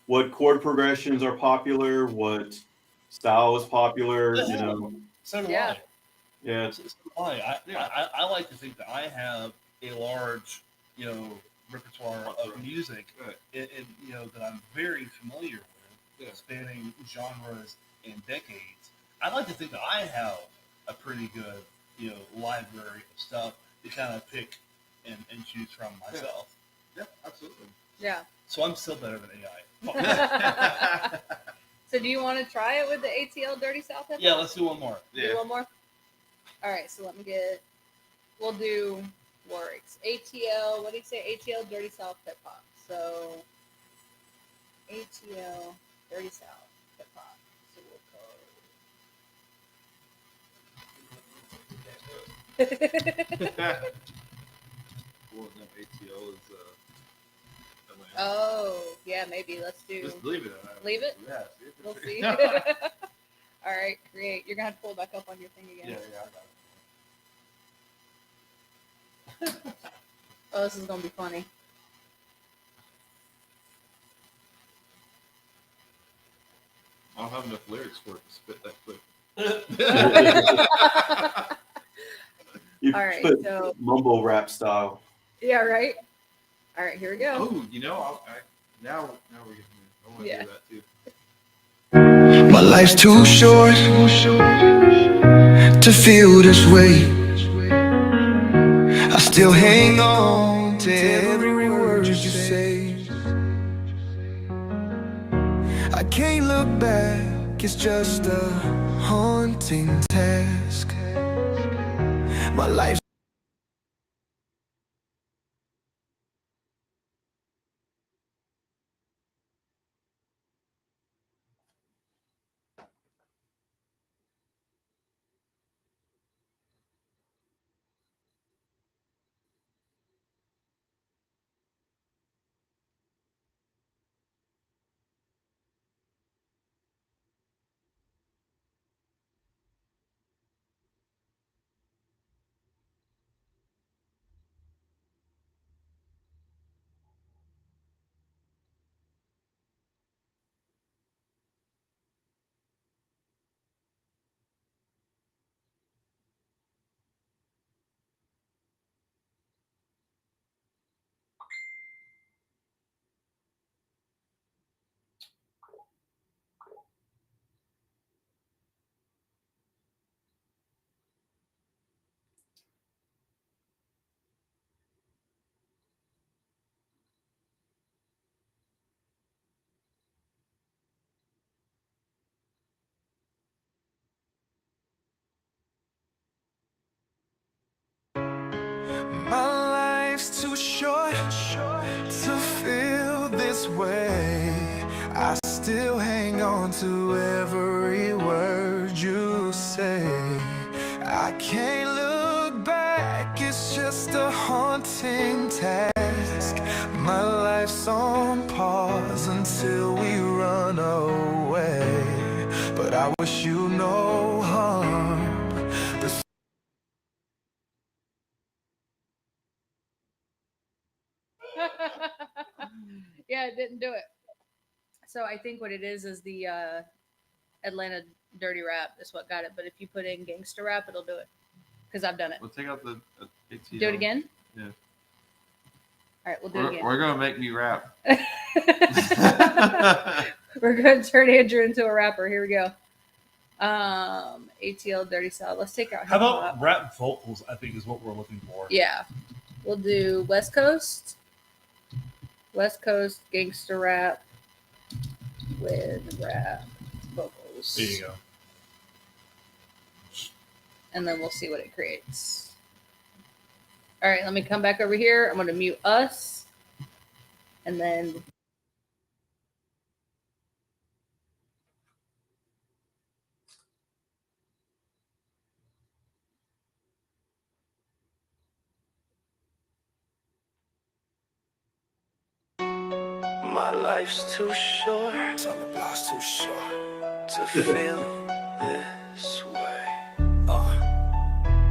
from. chord progressions are popular, what style is popular, you know. So do Yeah. I. Yeah. So do I. I like to think that I have a large, repertoire of music, Right. and that I'm very familiar with, Yeah. spanning genres and decades. I like to think that I have a pretty good, library of stuff to kind of pick and choose from myself. Yeah, absolutely. Yeah. So I'm still better than AI. So do you want to try it with the ATL Dirty South hip hop? Yeah, let's do one more. Do one more? All right, so we'll do Warwick's. ATL, what do you say? ATL Dirty South hip hop. So ATL Dirty South hip hop. So we'll call Well, no, ATL is Atlanta. Oh, yeah, maybe. Let's do. Just leave it at that. Leave it? Yeah. We'll see. All right, create. You're going to have to pull it back up on your thing again. Yeah, I got it. Oh, this is going to be funny. I don't have enough lyrics for it to spit that quick. You All right, put so- mumble rap style. Yeah, right? All right, here we go. Oh, now we're getting there. I want to Yeah. do that too. My life's too short to feel this way. I still hang on to every word you say. I can't look back, it's just a haunting task. My life's still hang on to every word you say. I can't look back, it's just a haunting task. My life's on pause until we run away. But I wish you no harm. Yeah, it didn't do it. So I think what it is the Atlanta dirty rap is what got it. But if you put in gangster rap, it'll do it. Because I've done it. We'll take out the ATL. Do it again? Yeah. All right, we'll do it again. We're going to make me rap. We're going to turn Andrew into a rapper. Here we go. ATL Dirty South. Let's take out. How about rap vocals? I think is what we're looking for. Yeah, we'll do West Coast gangster rap with rap vocals. There you go. And then we'll see what it creates. All right, let me come back over here. I'm going to mute us, and then. My life's too short, life's too short to feel this way.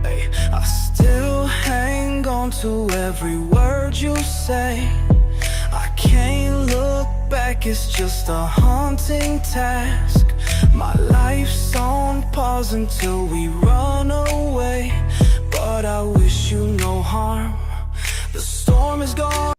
Hey, I still hang on to every word you say. I can't look back, it's just a haunting task. My life's on pause until we run away. But I wish you no harm. The storm is gone.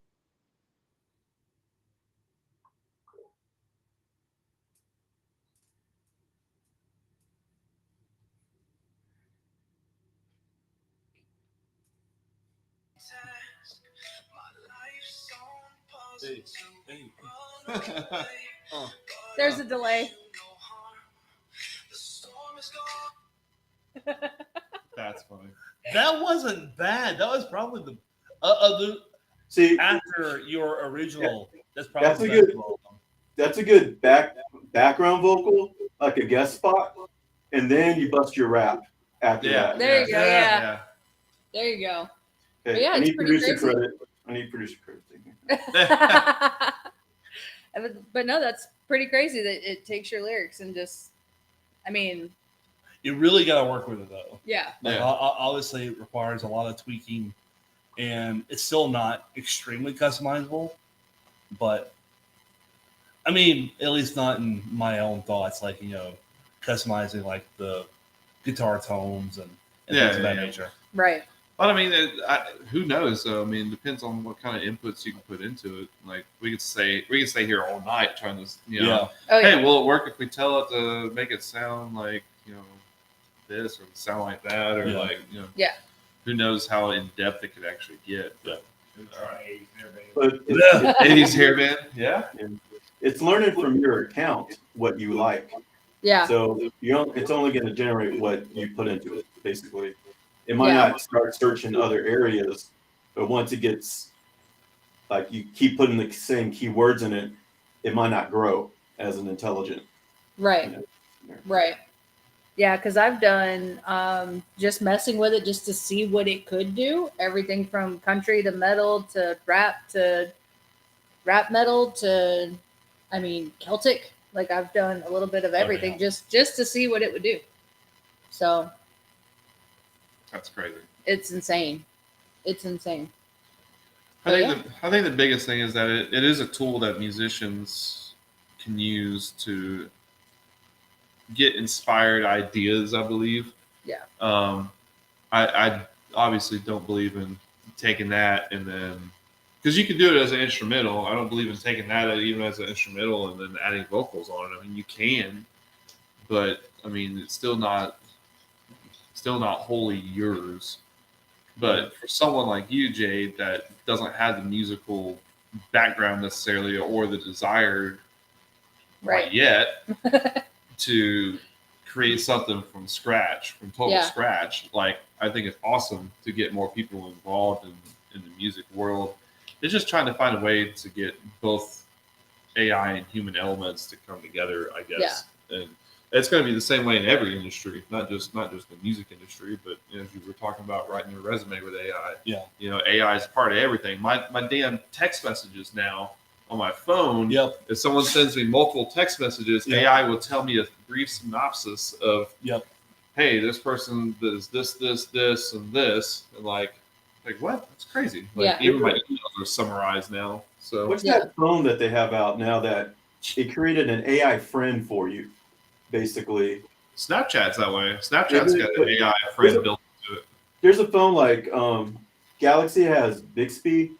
There's a delay. That's funny. That wasn't bad. That was probably the See, after your original. That's probably That's a the good- best one. that's a good background vocal, like a guest spot, and then you bust your rap after Yeah. that. There you go, yeah. yeah. There you go. Okay, Yeah, I it's need pretty producer crazy. credit. I need producer credit. But no, that's pretty crazy that it takes your lyrics and just, I mean, You really got to work with it though. yeah. Like, Yeah. obviously, it requires a lot of tweaking, and it's still not extremely customizable. But I mean, at least not in my own thoughts, like customizing like the guitar tones and things of that nature. Right. But I mean, who knows? I mean, it depends on what kind of inputs you can put into it. Like we could stay here all night trying to, Yeah, Oh, yeah. hey, will it work if we tell it to make it sound like this or sound like that or Yeah. like Yeah. who knows how in depth it could actually get? But But 80s hairband, yeah. it's learning from your account what you like. Yeah. So it's only going to generate what you put into it, basically. It might Yeah. not start searching other areas, but once it gets, like you keep putting the same keywords in it, it might not grow as an intelligent. Right. Yeah. Right. Yeah, because I've done just messing with it just to see what it could do. Everything from country to metal to rap metal to, I mean, Celtic. Like I've done a little bit of everything just to see what it would do. So That's crazy. it's insane. It's insane. I think the biggest thing is that it is a tool that musicians can use to get inspired ideas, I believe. Yeah. I obviously don't believe in taking that and then because you can do it as an instrumental. I don't believe in taking that even as an instrumental and then adding vocals on it. I mean, you can, but I mean, it's still not wholly yours. But for someone like you, Jade, that doesn't have the musical background necessarily or the desire Right. yet to create something from total scratch, like I think it's awesome to get more people involved in the music world. It's just trying to find a way to get both AI and human elements to come together, I guess. And it's going to be the same way in every industry, not just the music industry, but as you were talking about writing your resume with AI. Yeah. AI is part of everything. My damn text messages now on my phone. Yep. If someone sends me multiple text messages, Yep. AI will tell me a brief synopsis of, Yep. hey, this person does this, and this, and like what? That's crazy. Like even my emails are summarized now. So What's that phone that they have out now that it created an AI friend for you, basically? Snapchat's that way. Snapchat's got an AI friend built into it. There's a phone like Galaxy has Bixby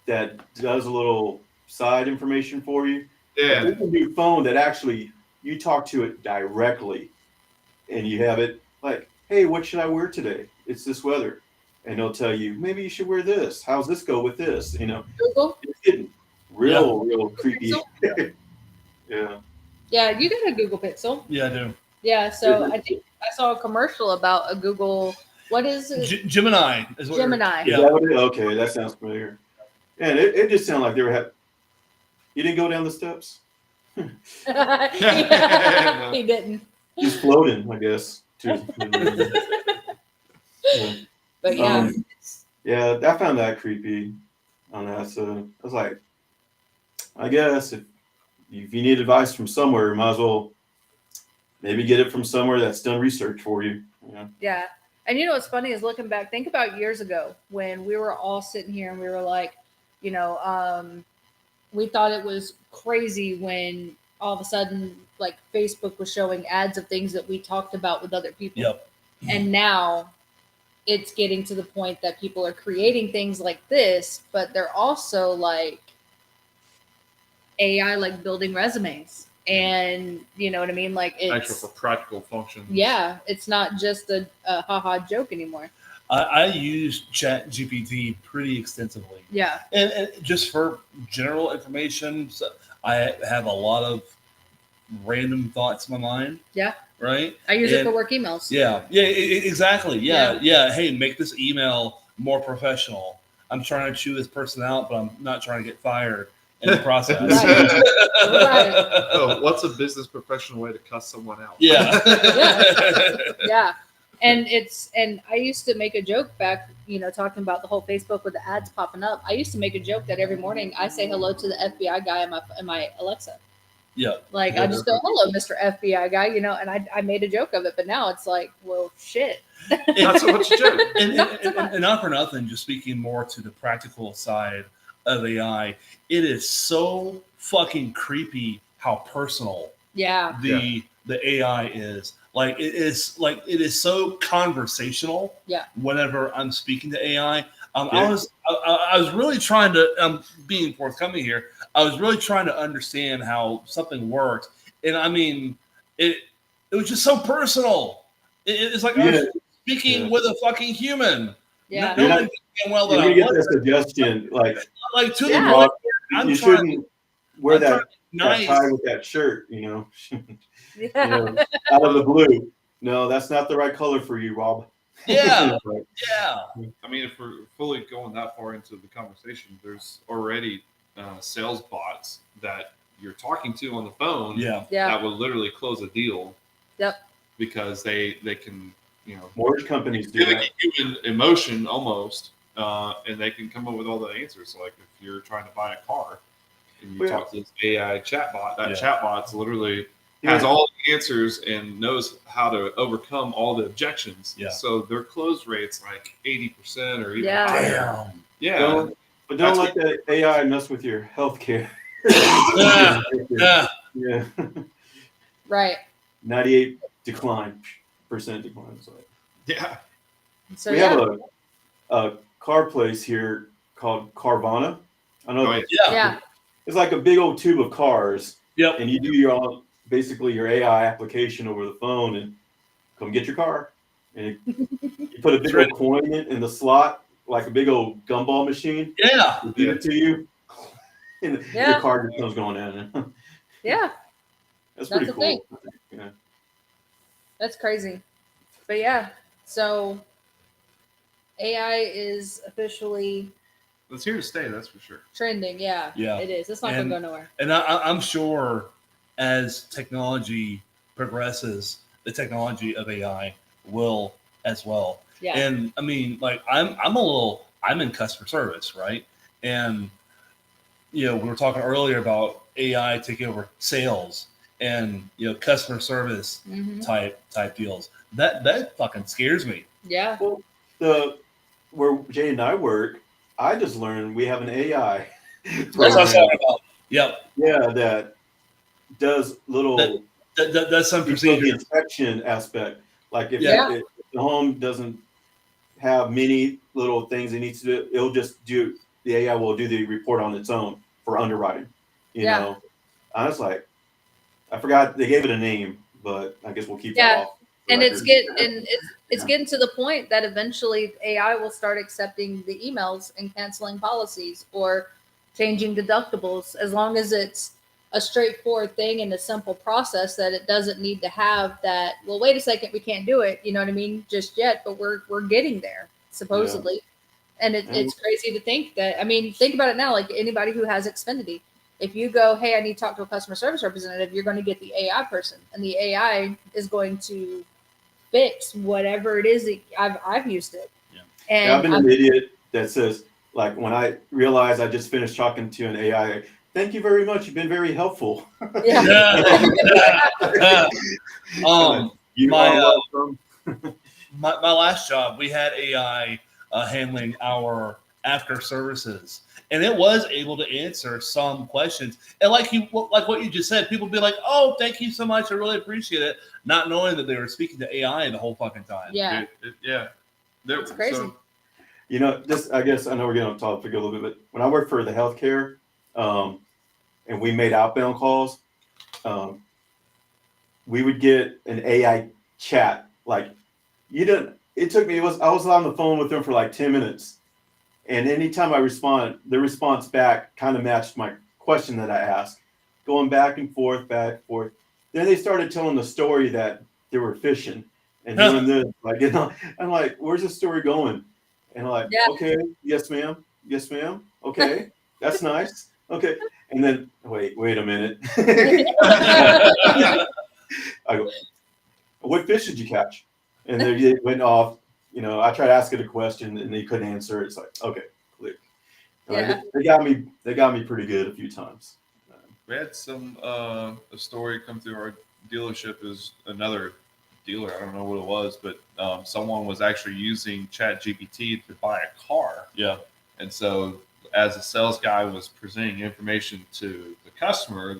that does a little side information for you. Yeah. There's a new phone that actually you talk to it directly, and you have it like, hey, what should I wear today? It's this weather. And they'll tell you, maybe you should wear this. How's this go with this? Google. It's getting real creepy. Yeah. Yeah, you got a Google Pixel. Yeah, I do. Yeah, so I think I saw a commercial about a Google. What is it? Gemini. Is what Gemini. Is that what it is? Okay, that sounds familiar. And it just sounded like they were you didn't go down the steps? Yeah, he didn't. He's floating, I guess. But yeah. Yeah, I found that creepy on that. So I was like, I guess if you need advice from somewhere, you might as well maybe get it from somewhere that's done research for you. Yeah. And you know what's funny is looking back, think about years ago when we were all sitting here and we were like, we thought it was crazy when all of a sudden like Facebook was showing ads of things that we talked about with other people. Yep. And now it's getting to the point that people are creating things like this, but they're also like AI, like building resumes. And you know what I mean? Like it's actual for practical function. Yeah, it's not just a haha joke anymore. I use Chat GPT pretty extensively. Yeah. And just for general information, so I have a lot of random thoughts in my mind. Yeah. Right? I use it for work emails. Yeah. Yeah, exactly. Yeah. Hey, make this email more professional. I'm trying to chew this person out, but I'm not trying to get fired in the process. Right. Oh, what's a business professional way to cuss someone out? Yeah. Yeah. And I used to make a joke back, talking about the whole Facebook with the ads popping up. I used to make a joke that every morning I say hello to the FBI guy in my Alexa. Yeah. Like I just go, hello, Mr. FBI guy, and I made a joke of it, but now it's like, well, shit. Not so much a joke. And not for nothing, just speaking more to the practical side of AI, it is so fucking creepy how personal the AI is. Like it is so conversational. Yeah. Whenever I'm speaking to AI, I was really trying to being forthcoming here. I was really trying to understand how something worked, and I mean, it was just so personal. It's like I was speaking with a fucking human. Yeah. You get that suggestion, like to the point, you shouldn't wear that tie with that shirt, out of the blue. No, that's not the right color for you, Rob. Yeah. I mean, if we're fully going that far into the conversation, there's already sales bots that you're talking to on the phone that will literally close a deal. Yep. Because they can, mortgage companies do that. Human emotion almost, and they can come up with all the answers. So like if you're trying to buy a car and you talk to this AI chatbot, that chatbot's literally has all the answers and knows how to overcome all the objections. Yeah. So their close rate's like 80% or even higher. Yeah. Don't let that AI mess with your healthcare. Yeah. Right. 98% decline. So. Yeah. So we have a car place here called Carvana. I know. It's like a big old tube of cars. Yep. And you do your AI application over the phone and come get your car. And you put a big old coin in the slot, like a big old gumball machine. Yeah. We give it to you. And your car just comes going in. Yeah. That's pretty cool. Thing. Yeah. That's crazy. But yeah, so AI is officially It's here to stay, that's for sure. trending. Yeah, Yeah. it is. It's not going to go nowhere. And I'm sure as technology progresses, the technology of AI will as well. Yeah. And I mean, like I'm in customer service, right? And we were talking earlier about AI taking over sales and customer service type deals. That fucking scares me. Yeah. Well, where Jay and I work, I just learned we have an AI That's what I was talking about. Yep. Yeah, that does little that's some the procedure. inspection aspect. Like if the home doesn't have many little things it needs to do, it'll just do. The AI will do the report on its own for underwriting. You know, I was like, I forgot they gave it a name, but I guess we'll keep that off. And it's getting to the point that eventually AI will start accepting the emails and canceling policies or changing deductibles, as long as it's a straightforward thing and a simple process that it doesn't need to have that. Well, wait a second, we can't do it. You know what I mean? Just yet, but we're getting there supposedly. Yeah. And it's crazy to think that. I mean, think about it now. Like anybody who has Xfinity, if you go, hey, I need to talk to a customer service representative, you're going to get the AI person, and the AI is going to fix whatever it is that I've used it. Yeah. And I've been an idiot that says, like, when I realize I just finished talking to an AI, thank you very much. You've been very helpful. Yeah. My last job, we had AI handling our after services, and it was able to answer some questions. And like what you just said, people be like, "Oh, thank you so much. I really appreciate it," not knowing that they were speaking to AI the whole fucking time. Yeah, it's crazy. So, this, I guess I know we're getting on topic a little bit, but when I worked for the healthcare, and we made outbound calls, we would get an AI chat. Like, it took me. I was on the phone with them for like 10 minutes. And anytime I respond, the response back kind of matched my question that I asked, going back and forth. Then they started telling the story that they were fishing and doing this. Like, I'm like, where's the story going? And I'm like, okay, yes, ma'am. Okay, that's nice. Okay. And then, wait a minute. I go, what fish did you catch? And they went off. I tried to ask it a question and they couldn't answer. It's like, okay, click. They got me pretty good a few times. We had a story come through our dealership. Is another dealer. I don't know what it was, but someone was actually using ChatGPT to buy a car. Yeah. And so as a sales guy was presenting information to the customer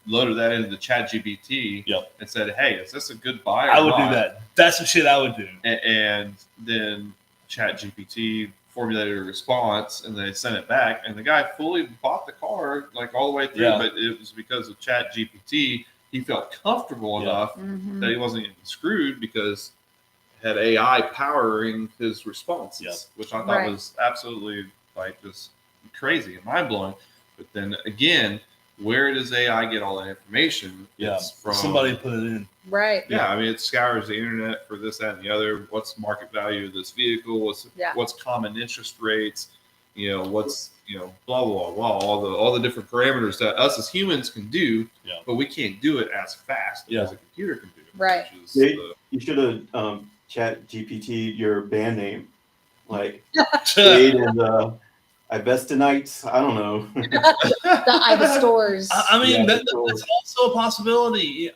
loaded that into the ChatGPT and said, "Hey, is this a good buy?" I would do that. That's some shit I would do. And then ChatGPT formulated a response, and they sent it back, and the guy fully bought the car, like all the way through. Yeah. But it was because of ChatGPT. He felt comfortable enough that he wasn't getting screwed because it had AI powering his responses, which I thought was absolutely like just crazy and mind blowing. But then again, where does AI get all that information? It's from somebody put it in. Right. Yeah. I mean, it scours the internet for this, that, and the other. What's the market value of this vehicle? What's common interest rates? What's blah blah blah. All the different parameters that us as humans can do, but we can't do it as fast as a computer can do. Right. You should have ChatGPT your band name, like Jade and I best tonight. I don't know. the stores. I mean, that's also a possibility.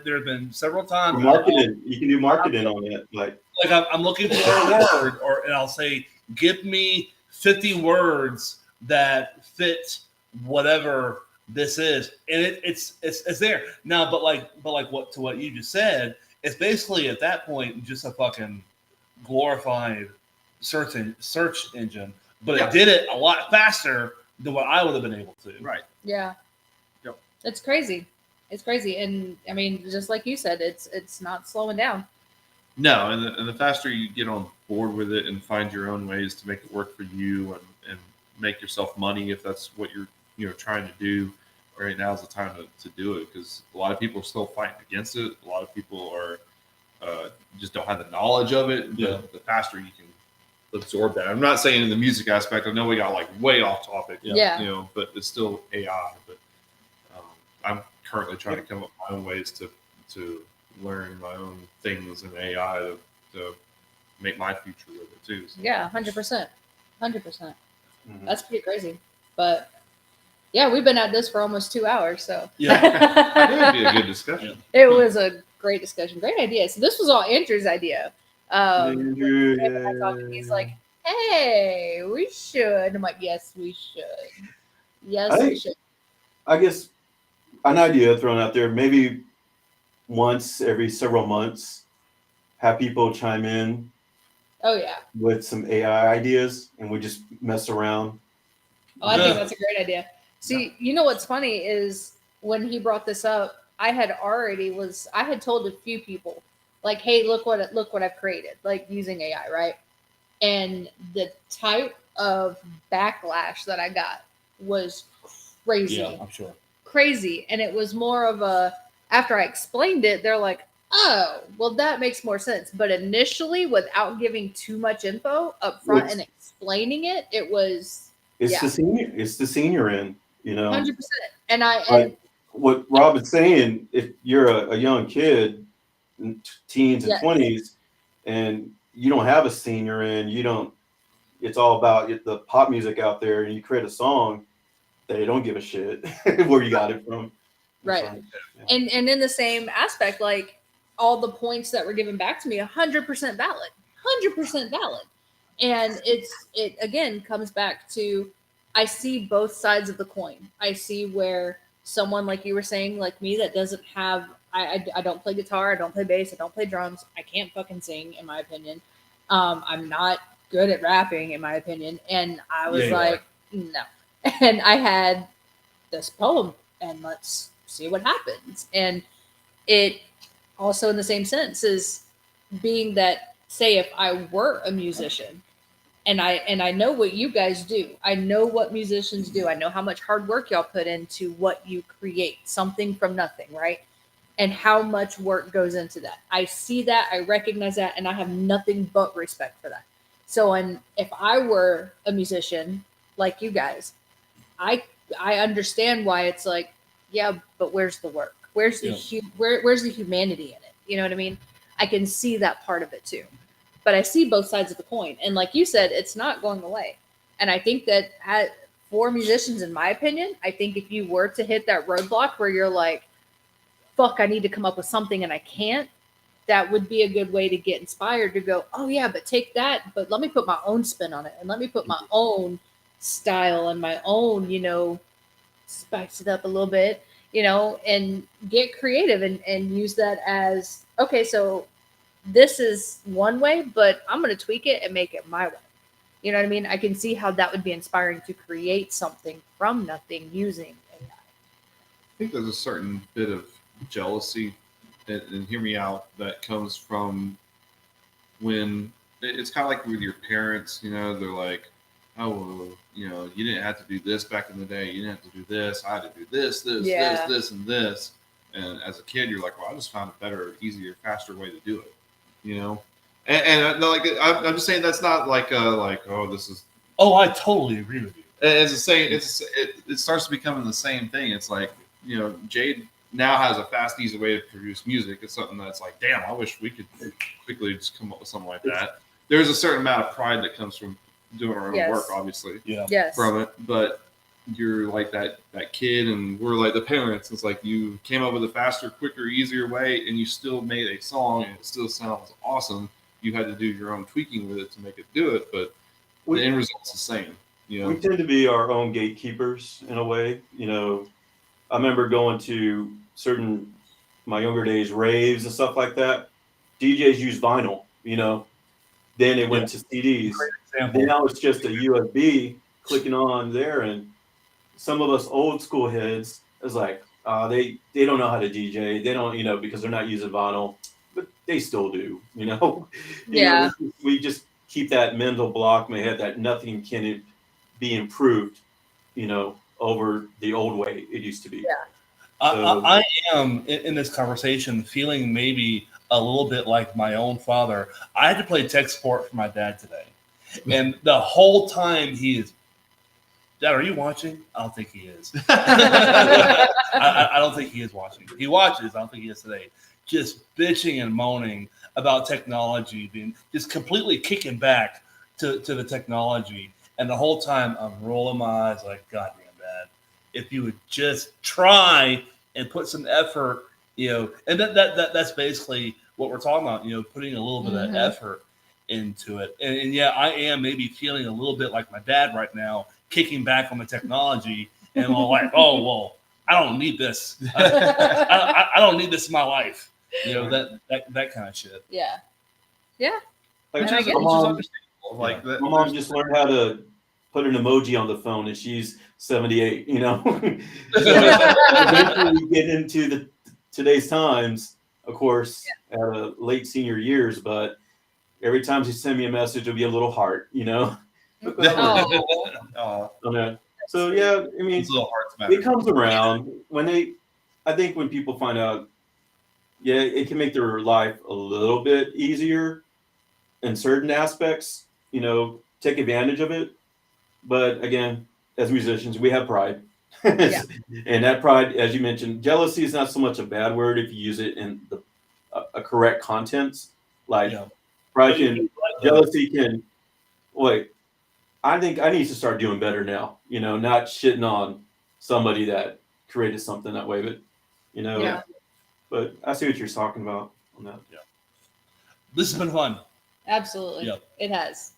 There have been several times. Marketing. You can do marketing on it. Like I'm looking for a word, and I'll say, give me 50 words that fit whatever this is, and it's there now. But what you just said, it's basically at that point just a fucking glorified search engine. But it did it a lot faster than what I would have been able to. Right. Yeah. Yep. It's crazy. And I mean, just like you said, it's not slowing down. No, and the faster you get on board with it and find your own ways to make it work for you and make yourself money, if that's what you're trying to do, right now is the time to do it, because a lot of people are still fighting against it. A lot of people are just don't have the knowledge of it. Yeah. The faster you can absorb that. I'm not saying in the music aspect. I know we got like way off topic. Yeah. You know, but it's still AI. But I'm currently trying to come up with my own ways to learn my own things in AI to make my future with it too. So. Yeah, 100%. 100%. Mhm. That's pretty crazy. But yeah, we've been at this for almost 2 hours. So I knew it'd be a good discussion. it was a great discussion. Great idea. So this was all Andrew's idea. Andrew, him and I talked, and he's like, hey, we should. I'm like, yes, we should. Yes, we should. I guess an idea thrown out there, maybe once every several months, have people chime in Oh, yeah. with some AI ideas, and we just mess around. Oh, I think that's a great idea. See, you know what's funny is when he brought this up, I had told a few people, like, hey, look what I've created, like using AI, right? And the type of backlash that I got was crazy. Yeah, I'm sure. Crazy. And it was more of after I explained it, they're like, oh, well, that makes more sense. But initially, without giving too much info up front and explaining it, it was the senior end, you know. 100%. And what Rob is saying, if you're a young kid, teens and 20s, and you don't have a senior end, it's all about the pop music out there, and you create a song, they don't give a shit where you got it from. Right. And in the same aspect, like all the points that were given back to me, 100% valid, 100% valid. And it again comes back to, I see both sides of the coin. I see where someone, like you were saying, like me, that doesn't have, I don't play guitar, I don't play bass, I don't play drums, I can't fucking sing, in my opinion. I'm not good at rapping, in my opinion. And I was no. And I had this poem, and let's see what happens. And it also, in the same sense, is being that, say, if I were a musician, and I know what you guys do, I know what musicians do, I know how much hard work y'all put into what you create, something from nothing, right? And how much work goes into that. I see that, I recognize that, and I have nothing but respect for that. So, and if I were a musician like you guys, I understand why it's like, yeah, but where's the work? Where's the where's the humanity in it? You know what I mean? I can see that part of it too. But I see both sides of the coin. And like you said, it's not going away. And I think that for musicians, in my opinion, I think if you were to hit that roadblock where you're like, fuck, I need to come up with something and I can't, that would be a good way to get inspired to go, oh yeah, but take that, but let me put my own spin on it, and let me put my own style and my own, spice it up a little bit, and get creative and use that as, okay, so this is one way, but I'm going to tweak it and make it my way. You know what I mean? I can see how that would be inspiring to create something from nothing using AI. I think there's a certain bit of jealousy, and hear me out, that comes from when it's kind of like with your parents, they're like, oh, well, you didn't have to do this back in the day. You didn't have to do this. I had to do this, this, and this. And as a kid, you're like, well, I just found a better, easier, faster way to do it, And like, I'm just saying that's not like, oh, this is. Oh, I totally agree with you. It's the same. It starts to becoming the same thing. It's like, Jade now has a fast, easy way to produce music. It's something that's like, damn, I wish we could quickly just come up with something like that. There's a certain amount of pride that comes from doing our own work, obviously, from it. But you're like that kid, and we're like the parents. It's like you came up with a faster, quicker, easier way, and you still made a song, and it still sounds awesome. You had to do your own tweaking with it to make it do it, but the end result's the same. We tend to be our own gatekeepers in a way. I remember going to my younger days, raves and stuff like that. DJs use vinyl, Then it went to CDs. Now it's just a USB clicking on there, and some of us old school heads is like, they don't know how to DJ. They don't, because they're not using vinyl, but they still do, We just keep that mental block in my head that nothing can be improved, over the old way it used to be. Yeah. I am in this conversation feeling maybe a little bit like my own father. I had to play tech support for my dad today. And the whole time he is, Dad, are you watching? I don't think he is. I don't think he is watching. He watches. I don't think he is today. Just bitching and moaning about technology, being just completely kicking back to the technology. And the whole time I'm rolling my eyes like, goddamn, Dad, if you would just try and put some effort, and that's basically what we're talking about, putting a little bit of effort into it. And yeah, I am maybe feeling a little bit like my dad right now, kicking back on the technology, and I'm like, oh, well, I don't need this. I don't need this in my life. That kind of shit. Yeah. Like, And I get my it. mom, Like that. my mom just learned how to put an emoji on the phone, and she's 78. So eventually we get into today's times, of course, at late senior years. But every time she send me a message, it'll be a little heart. Oh. So yeah, I mean, These little hearts matter. it comes around I think when people find out, yeah, it can make their life a little bit easier in certain aspects, take advantage of it. But again, as musicians, we have pride. And that pride, as you mentioned, jealousy is not so much a bad word if you use it in a correct context. Like pride jealousy can, wait, I think I need to start doing better now, not shitting on somebody that created something that way, but, but I see what you're talking about on that. Yeah. This has been fun. Absolutely. Yep. It has.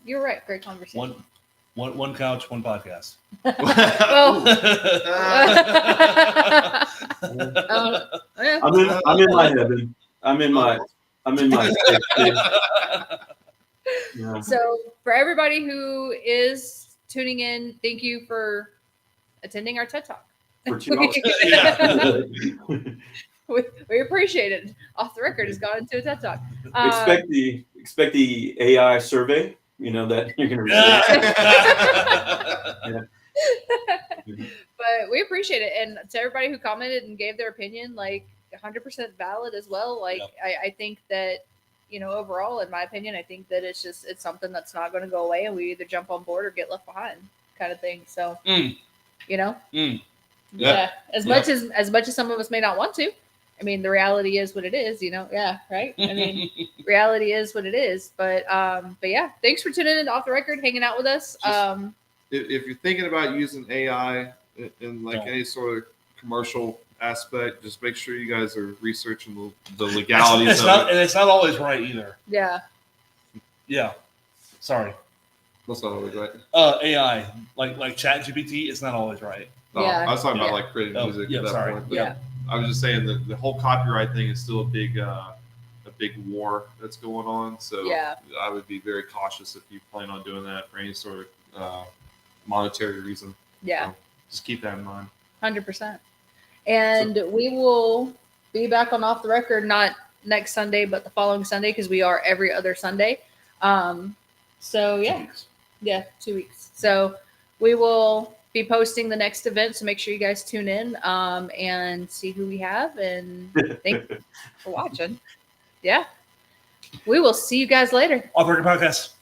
You're right. Great conversation. One couch, one podcast. Well, I'm in my heaven. I'm in my yeah. So for everybody who is tuning in, thank you for attending our TED Talk. For 2 hours. We appreciate it. Off the Record has gone into a TED Talk. Expect the AI survey, that you're gonna receive. But we appreciate it. And to everybody who commented and gave their opinion, like 100% valid as well. Like I think that, overall, in my opinion, I think that it's something that's not going to go away, and we either jump on board or get left behind, kind of thing. So, yeah. As much as some of us may not want to, I mean, the reality is what it is, Yeah, right. I mean, reality is what it is. But yeah, thanks for tuning in to Off the Record, hanging out with us. If you're thinking about using AI in any sort of commercial aspect, just make sure you guys are researching the legalities of it. And it's not always right either. Yeah. Sorry. That's not always right. AI, like ChatGPT, it's not always right. No, Yeah. I was talking about creating music at that point. But I was just saying that the whole copyright thing is still a big war that's going on. So I would be very cautious if you plan on doing that for any sort of monetary reason. Yeah. So just keep that in mind. 100%. And we will be back on Off the Record, not next Sunday, but the following Sunday, because we are every other Sunday. So 2 weeks. So we will be posting the next event. So make sure you guys tune in and see who we have. And thank you for watching. Yeah. We will see you guys later. Off the Record Podcast.